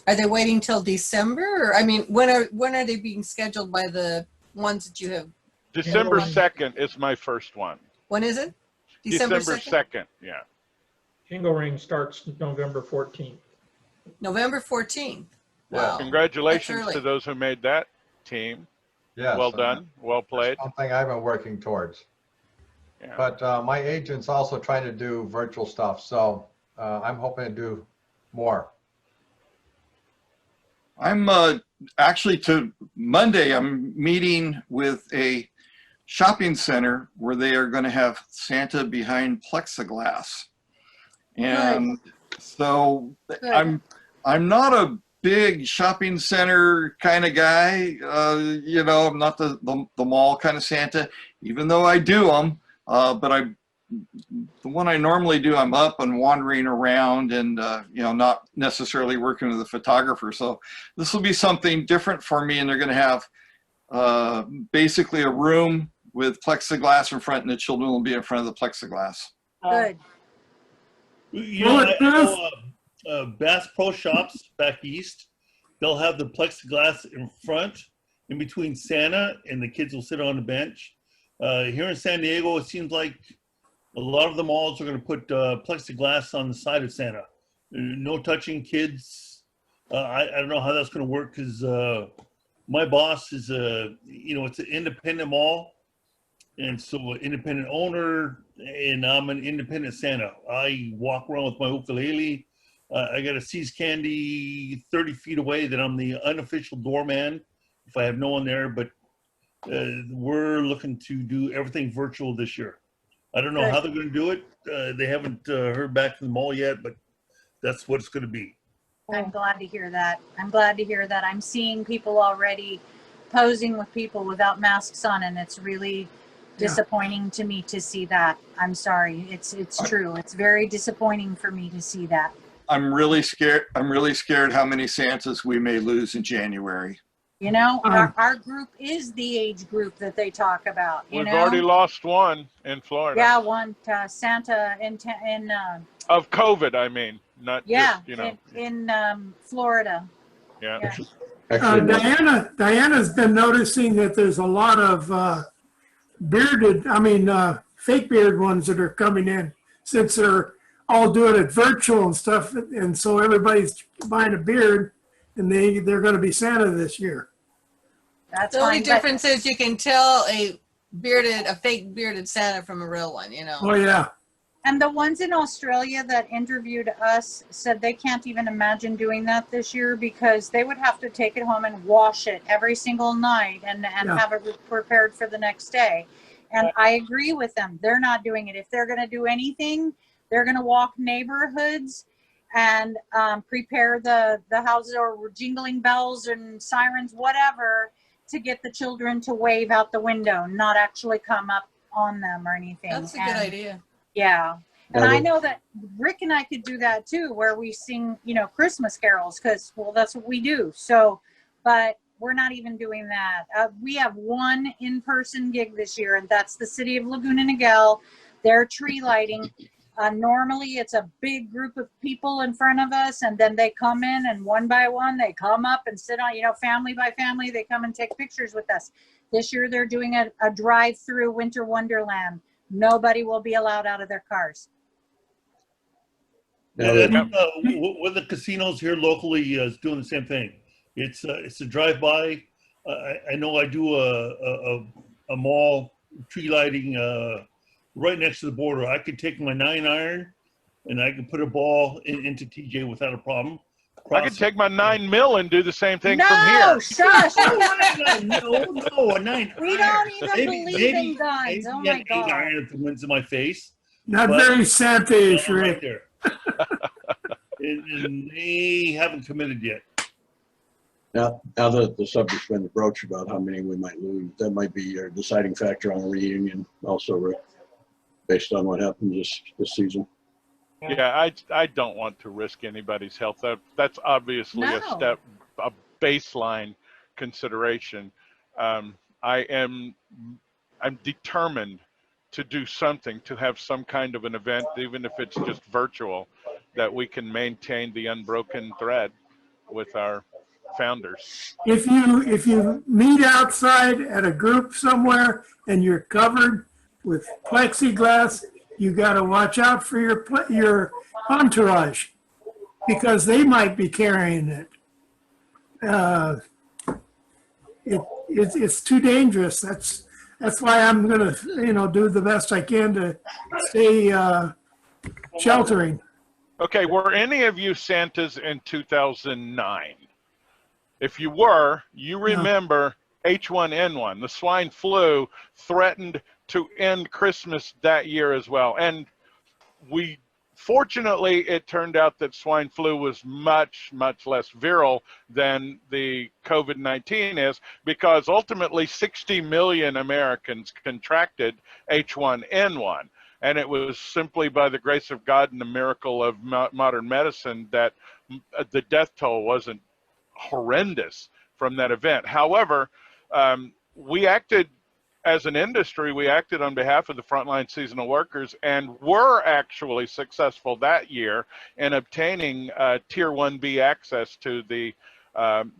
Are they waiting till December? Or, I mean, when are they being scheduled by the ones that you have? December 2nd is my first one. When is it? December 2nd, yeah. Jingle Ring starts November 14th. November 14th. Wow. Congratulations to those who made that team. Yes. Well done. Well played. Something I've been working towards. Yeah. But my agent's also trying to do virtual stuff, so I'm hoping to do more. I'm actually Monday, I'm meeting with a shopping center where they are going to have Santa behind plexiglass. And so I'm not a big shopping center kind of guy. I'm not the mall kind of Santa, even though I do them. But the one I normally do, I'm up and wandering around and, not necessarily working with a photographer. So this will be something different for me. And they're going to have basically a room with plexiglass in front, and the children will be in front of the plexiglass. Good. Bass Pro Shops back east, they'll have the plexiglass in front, in between Santa, and the kids will sit on the bench. Here in San Diego, it seems like a lot of the malls are going to put plexiglass on the side of Santa. No touching kids. I don't know how that's going to work because my boss is it's an independent mall, and so an independent owner, and I'm an independent Santa. I walk around with my ukulele. I got a See's Candy 30 feet away that I'm the unofficial doorman if I have no one there, but we're looking to do everything virtual this year. I don't know how they're going to do it. They haven't heard back from the mall yet, but that's what it's going to be. I'm glad to hear that. I'm glad to hear that. I'm seeing people already posing with people without masks on, and it's really disappointing to me to see that. I'm sorry. It's true. It's very disappointing for me to see that. I'm really scared. I'm really scared how many Santas we may lose in January. You know, our group is the age group that they talk about. We've already lost one in Florida. Yeah, one Santa in of COVID, I mean, not just, you know. in Florida. Yeah. Diana's been noticing that there's a lot of fake beard ones that are coming in, since they're all doing it virtual and stuff, and so everybody's buying a beard, and they're going to be Santa this year. That's the only difference is you can tell a fake bearded Santa from a real one, you know. Oh yeah. And the ones in Australia that interviewed us said they can't even imagine doing that this year, because they would have to take it home and wash it every single night and have it prepared for the next day. And I agree with them. They're not doing it. If they're going to do anything, they're going to walk neighborhoods and prepare the houses, or jingling bells and sirens, whatever, to get the children to wave out the window, not actually come up on them or anything. That's a good idea. Yeah. And I know that Rick and I could do that too, where we sing, you know, Christmas carols, because, well, that's what we do. So, but we're not even doing that. We have one in-person gig this year, and that's the city of Laguna Niguel. They're tree lighting. Normally it's a big group of people in front of us, and then they come in, and one by one they come up and sit on, you know, family by family, they come and take pictures with us. This year they're doing a drive-through winter wonderland. Nobody will be allowed out of their cars. Yeah, one of the casinos here locally is doing the same thing. It's a drive-by. I know I do a mall tree lighting right next to the border. I could take my 9-iron and I can put a ball into TJ without a problem. I could take my 9mm and do the same thing from here. No, shush. No, a 9. We don't even believe in guns. Oh my God. 8-iron if the wind's in my face. Not very Santa-ish, Rick. Right there. and they haven't committed yet. Now that the subject's been broached about how many we might lose, that might be your deciding factor on a reunion also, Rick, based on what happened this season. Yeah, I don't want to risk anybody's health. That's obviously a baseline consideration. I'm determined to do something, to have some kind of an event, even if it's just virtual, that we can maintain the unbroken thread with our founders. If you meet outside at a group somewhere and you're covered with plexiglass, you got to watch out for your entourage, because they might be carrying it. It's too dangerous. That's why I'm gonna, do the best I can to stay sheltering. Okay, were any of you Santas in 2009? If you were, you remember H1N1, the swine flu, threatened to end Christmas that year as well. And fortunately, it turned out that swine flu was much, much less virile than the COVID-19 is, because ultimately 60 million Americans contracted H1N1. And it was simply by the grace of God and the miracle of modern medicine that the death toll wasn't horrendous from that event. However, we acted as an industry, we acted on behalf of the frontline seasonal workers and were actually successful that year in obtaining Tier 1B access to the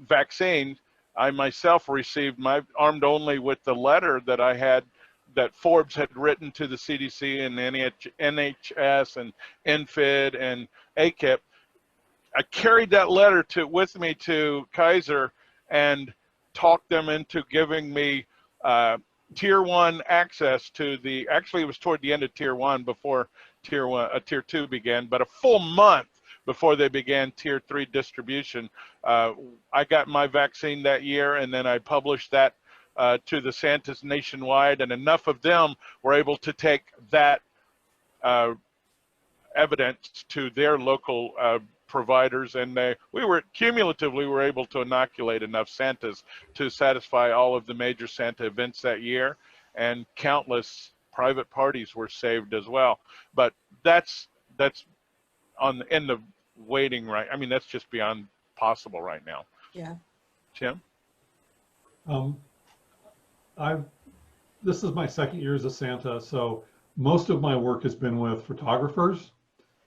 vaccine. I myself received my armed only with the letter that I had, that Forbes had written to the CDC and NHS and NFID and AKIP. I carried that letter with me to Kaiser and talked them into giving me Tier 1 access to actually it was toward the end of Tier 1 before Tier 2 began, but a full month before they began Tier 3 distribution. I got my vaccine that year, and then I published that to the Santas nationwide, and enough of them were able to take that evidence to their local providers, and we were cumulatively were able to inoculate enough Santas to satisfy all of the major Santa events that year, and countless private parties were saved as well. But that's on the end of waiting, right? I mean, that's just beyond possible right now. Yeah. Tim? This is my second year as a Santa, so most of my work has been with photographers,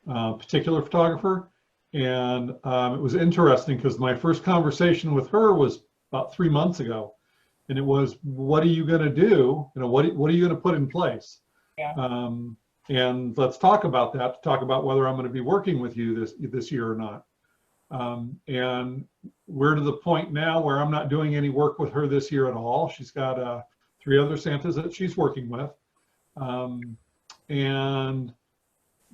particular photographer. And it was interesting because my first conversation with her was about 3 months ago. And it was, what are you going to do? You know, what are you going to put in place? Yeah. And let's talk about that, to talk about whether I'm going to be working with you this year or not. And we're to the point now where I'm not doing any work with her this year at all. She's got 3 other Santas that she's working with. And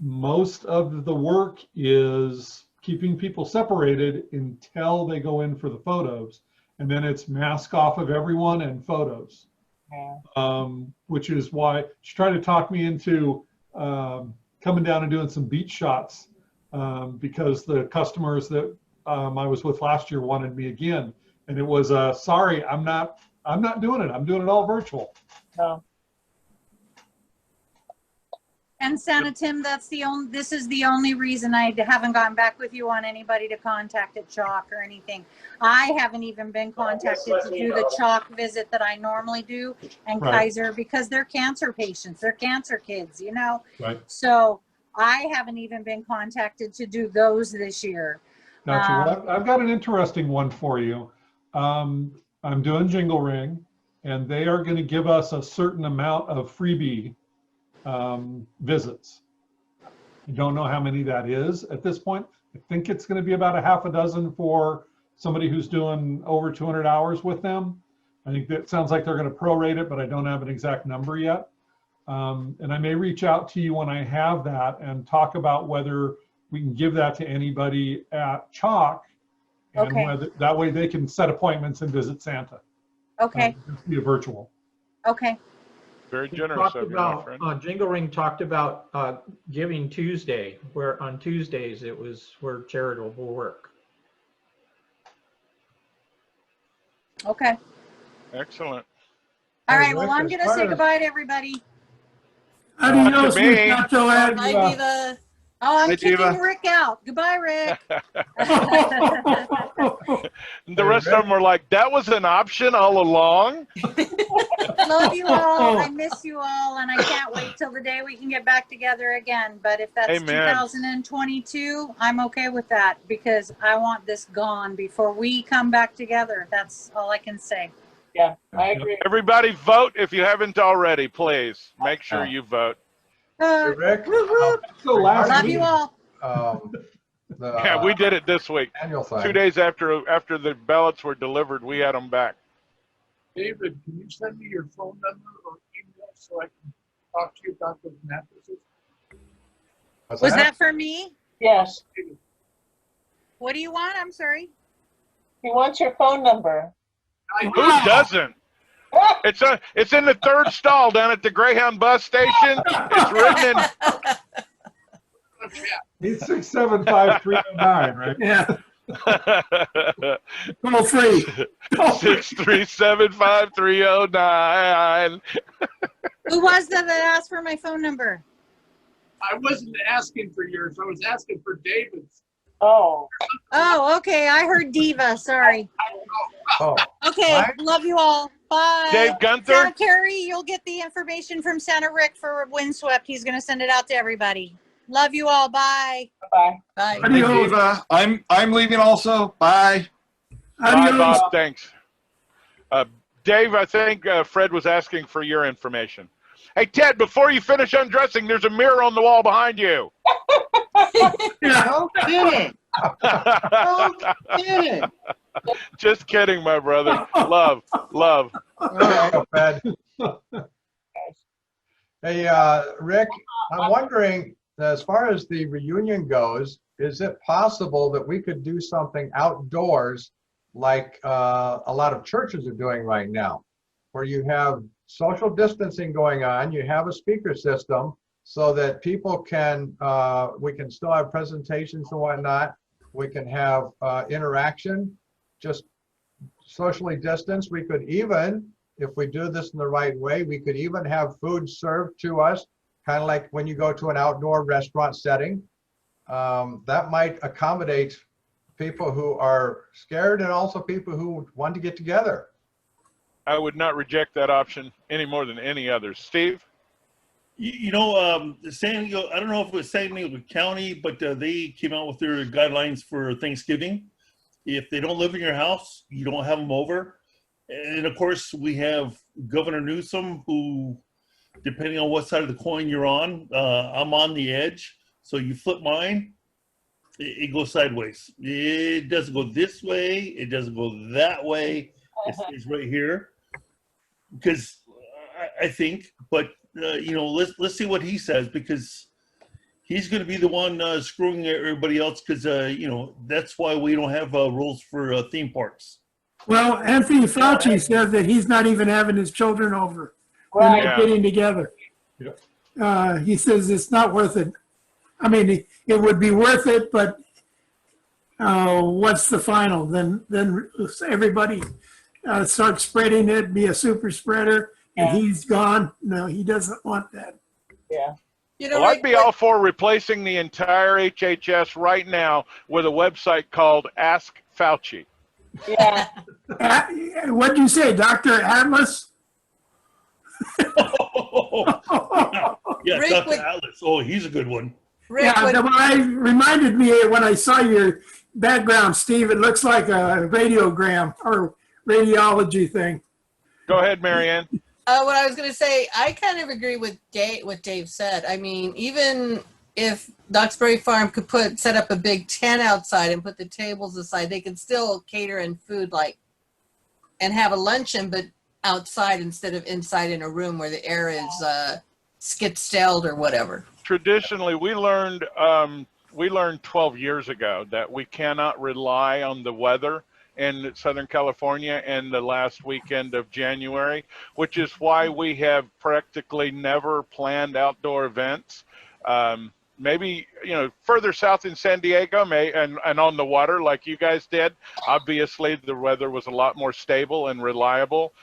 most of the work is keeping people separated until they go in for the photos. And then it's mask off of everyone and photos. Yeah. Which is why she tried to talk me into coming down and doing some beach shots, because the customers that I was with last year wanted me again. And it was, sorry, I'm not doing it. I'm doing it all virtual. No. And Santa Tim, this is the only reason I haven't gotten back with you on anybody to contact at Chalk or anything. I haven't even been contacted to do the Chalk visit that I normally do, and Right. Kaiser, because they're cancer patients, they're cancer kids, you know? Right. So I haven't even been contacted to do those this year. Gotcha. Well, I've got an interesting one for you. I'm doing Jingle Ring, and they are going to give us a certain amount of freebie visits. I don't know how many that is at this point. I think it's going to be about a half a dozen for somebody who's doing over 200 hours with them. I think that sounds like they're going to prorate it, but I don't have an exact number yet. And I may reach out to you when I have that and talk about whether we can give that to anybody at Chalk, and Okay. whether that way they can set appointments and visit Santa. Okay. Via virtual. Okay. Very We generous talked of you, my about, friend. Jingle Ring talked about Giving Tuesday, where on Tuesdays it was for charitable work. Okay. Excellent. All right. Well, I'm going to say goodbye to everybody. Adios, me. muchacho. Bye, Diva. Oh, I'm Hey, kicking Diva. Rick out. Goodbye, Rick. The rest of them were like, that was an option all along. Love you all. I miss you all, and I can't wait till the day we can get back together again. But if that's Amen. 2022, I'm okay with that, because I want this gone before we come back together. That's all I can say. Yeah, I agree. Everybody vote if you haven't already, please. Make sure you vote. Hey, Rick, So last Love week, you all. Yeah, we did it this week. Annual thing. 2 days after the ballots were delivered, we had them back. David, can you send me your phone number or email so I can talk to you about those mattresses? What's Was that for me? Yes. What do you want? I'm sorry. He wants your phone number. Who doesn't? It's in the 3rd stall down at the Greyhound bus station. It's written in. it's 675-309, right? Yeah. Toll free. 6375309. Who was that asked for my phone number? I wasn't asking for yours. I was asking for David's. Oh. Oh, okay. I heard Diva. Sorry. Oh, Okay. Mike? Love you all. Bye. Dave Gunther? Santa Carrie, you'll get the information from Santa Rick for Windswept. He's going to send it out to everybody. Love you all. Bye. Bye. Bye. Hey, Diva, I'm leaving also. Bye. Bye, Adios. Bob. Thanks. Dave, I think Fred was asking for your information. Hey, Ted, before you finish undressing, there's a mirror on the wall behind you. Yeah. No kidding. No kidding. Just kidding, my brother. Love. all right, Fred. Hey, Rick, I'm wondering, as far as the reunion goes, is it possible that we could do something outdoors like a lot of churches are doing right now, where you have social distancing going on, you have a speaker system so that people can, we can still have presentations and whatnot, We can have interaction, just socially distanced. We could even, if we do this in the right way, we could even have food served to us, kind of like when you go to an outdoor restaurant setting. That might accommodate people who are scared and also people who want to get together. I would not reject that option any more than any other. Steve? You know, San Diego, I don't know if it was San Diego County, but they came out with their guidelines for Thanksgiving. If they don't live in your house, you don't have them over. And of course, we have Governor Newsom, who, depending on what side of the coin you're on, I'm on the edge. So you flip mine, it goes sideways. It doesn't go this way. It doesn't go that way. It stays right here. Because I think, but you know, let's see what he says, because he's going to be the one screwing everybody else. Because you know, that's why we don't have rules for theme parks. Well, Anthony Fauci said that he's not even having his children over. Right. They're not getting together. Yep. He says it's not worth it. I mean, it would be worth it, but what's the final? Then everybody starts spreading it, be a super spreader, and he's gone. No, he doesn't want that. Yeah. You know, Well, I'd be all for replacing the entire HHS right now with a website called Ask Fauci. Yeah. What'd you say, Dr. Atlas? Yeah, Rick, Dr. would- Atlas. Oh, he's a good one. Rick, Yeah, would- I reminded me when I saw your background, Steve, it looks like a radiogram or radiology thing. Go ahead, Marianne. what I was going to say, I kind of agree with what Dave said. I mean, even if Duxbury Farm could set up a big tent outside and put the tables aside, they could still cater in food and have a luncheon, but outside instead of inside in a room where the air is skid-stalled or whatever. Traditionally, we learned 12 years ago that we cannot rely on the weather in Southern California in the last weekend of January, which is why we have practically never planned outdoor events. Maybe, you know, further south in San Diego and on the water like you guys did, obviously the weather was a lot more stable and reliable.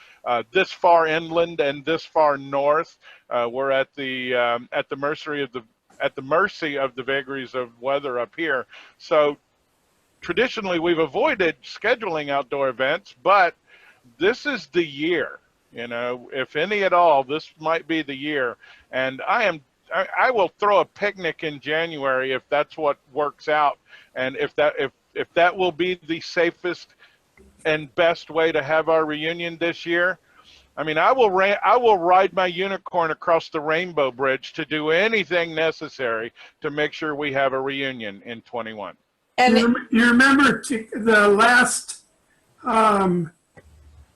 This far inland and this far north, we're at the mercy of the vagaries of weather up here. So traditionally we've avoided scheduling outdoor events, but this is the year, you know, if any at all, this might be the year. And I will throw a picnic in January if that's what works out, and if that will be the safest and best way to have our reunion this year. I mean, I will ride my unicorn across the Rainbow Bridge to do anything necessary to make sure we have a reunion in 21. And You remember the last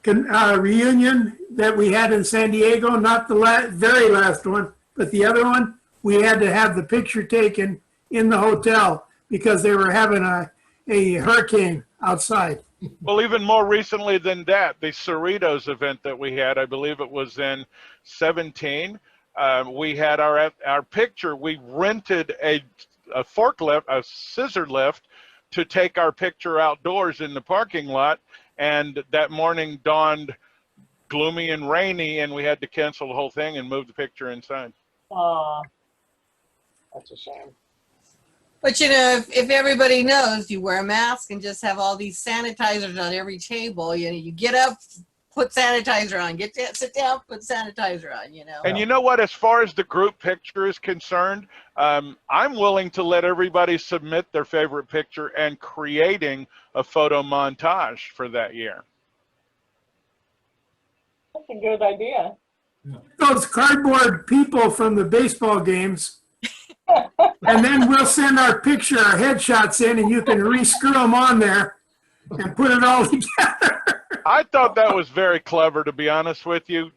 reunion that we had in San Diego? Not the very last one, but the other one. We had to have the picture taken in the hotel because they were having a hurricane outside. Well, even more recently than that, the Cerritos event that we had, I believe it was in 17. We had our picture. We rented a forklift, a scissor lift, to take our picture outdoors in the parking lot. And that morning dawned gloomy and rainy, and we had to cancel the whole thing and move the picture inside. That's a shame. But you know, if everybody knows, you wear a mask and just have all these sanitizers on every table. You know, you get up, put sanitizer on, sit down, put sanitizer on, you know. And you know what, as far as the group picture is concerned, I'm willing to let everybody submit their favorite picture and creating a photo montage for that year. That's a good idea. Those cardboard people from the baseball games. And then we'll send our headshots in, and you can re-screw them on there and put it all together. I thought that was very clever, to be honest with you.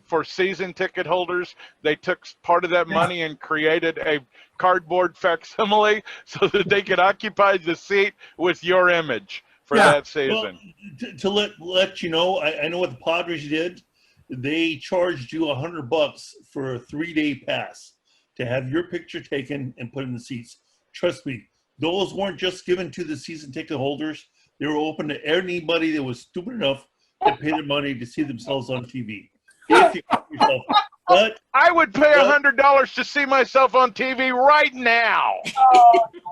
For season ticket holders, they took part of that money and created a cardboard facsimile so that they could occupy the seat with your image for that season. Well, to let you know, I know what the Padres did. They charged you $100 for a 3-day pass to have your picture taken and put in the seats. Trust me, those weren't just given to the season ticket holders. They were open to anybody that was stupid enough to pay their money to see themselves on TV. If you yourself. But I would pay $100 to see myself on TV right now.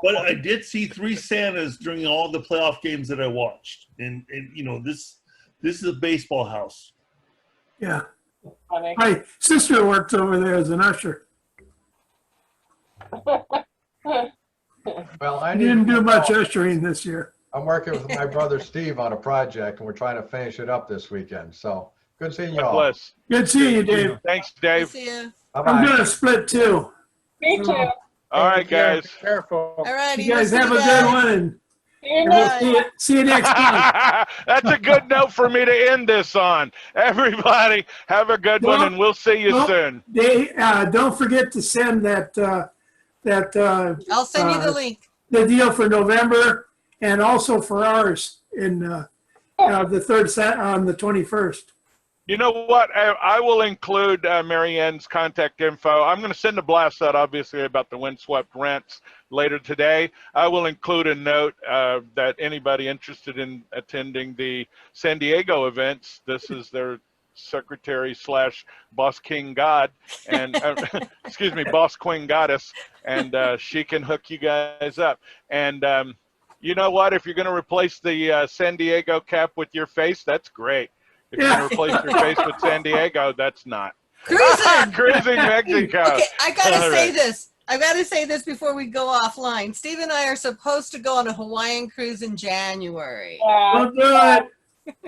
But I did see 3 Santas during all the playoff games that I watched, and you know, this is a baseball house. Yeah. My sister works over there as an usher. Well, I didn't do much ushering this year. I'm working with my brother Steve on a project, and we're trying to finish it up this weekend. So good seeing you all. Bless. Good seeing you, Dave. Thanks, Dave. See you. Bye-bye. I'm gonna split too. Me too. All right, guys. Be careful. All right. You guys have a good one, and we'll see you next time. That's a good note for me to end this on. Everybody, have a good one, and we'll see you soon. Don't forget to send that I'll send you the link. The deal for November, and also for ours in the third set on the 21st. You know what? I will include Mary Ann's contact info. I'm going to send a blast out, obviously, about the windswept rents later today. I will include a note that anybody interested in attending the San Diego events, this is their secretary / boss king god, and excuse me, boss queen goddess, and she can hook you guys up. And you know what? If you're going to replace the San Diego cap with your face, that's great. If you're going to replace your face with San Diego, that's not. Cruising! Cruising Mexico. Okay, I got to All say right. this. I've got to say this before we go offline. Steve and I are supposed to go on a Hawaiian cruise in January. Don't do it.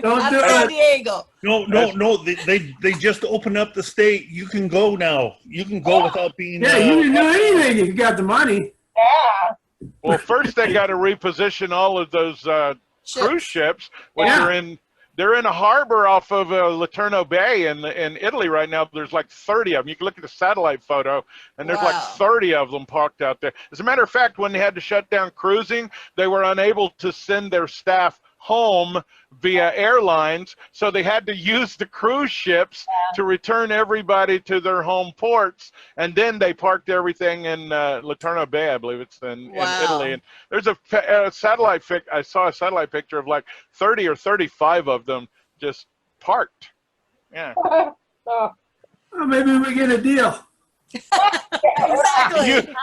Don't do San it. Diego. No. They just opened up the state. You can go now. You can go without being. Yeah, you can do anything if you got the money. Yeah. Well, first they got to reposition all of those cruise ships, which are in. They're in a harbor off of Laterno Bay in Italy right now. There's like 30 of them. You can look at the satellite photo, and there's like 30 of them parked out there. As a matter of fact, when they had to shut down cruising, they were unable to send their staff home via airlines, so they had to use the cruise ships to return everybody to their home ports, and then they parked everything in Laterno Bay, I believe it's in Italy. And there's a satellite I saw a satellite picture of like 30 or 35 of them just parked. Yeah. Well, maybe we get a deal. Exactly.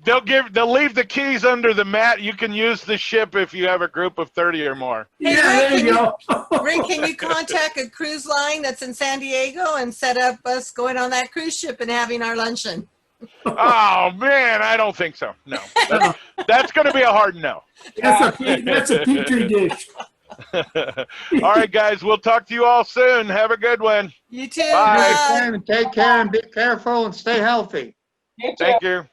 They'll leave the keys under the mat. You can use the ship if you have a group of 30 or more. Hey, Yeah, there you go. Rick, can you contact a cruise line that's in San Diego and set up us going on that cruise ship and having our luncheon? Oh man, I don't think so. No, that's going to be a hard no. That's a petri dish. All right, guys, we'll talk to you all soon. Have a good one. You too. Bye. Take care and be careful and stay healthy. Thank you.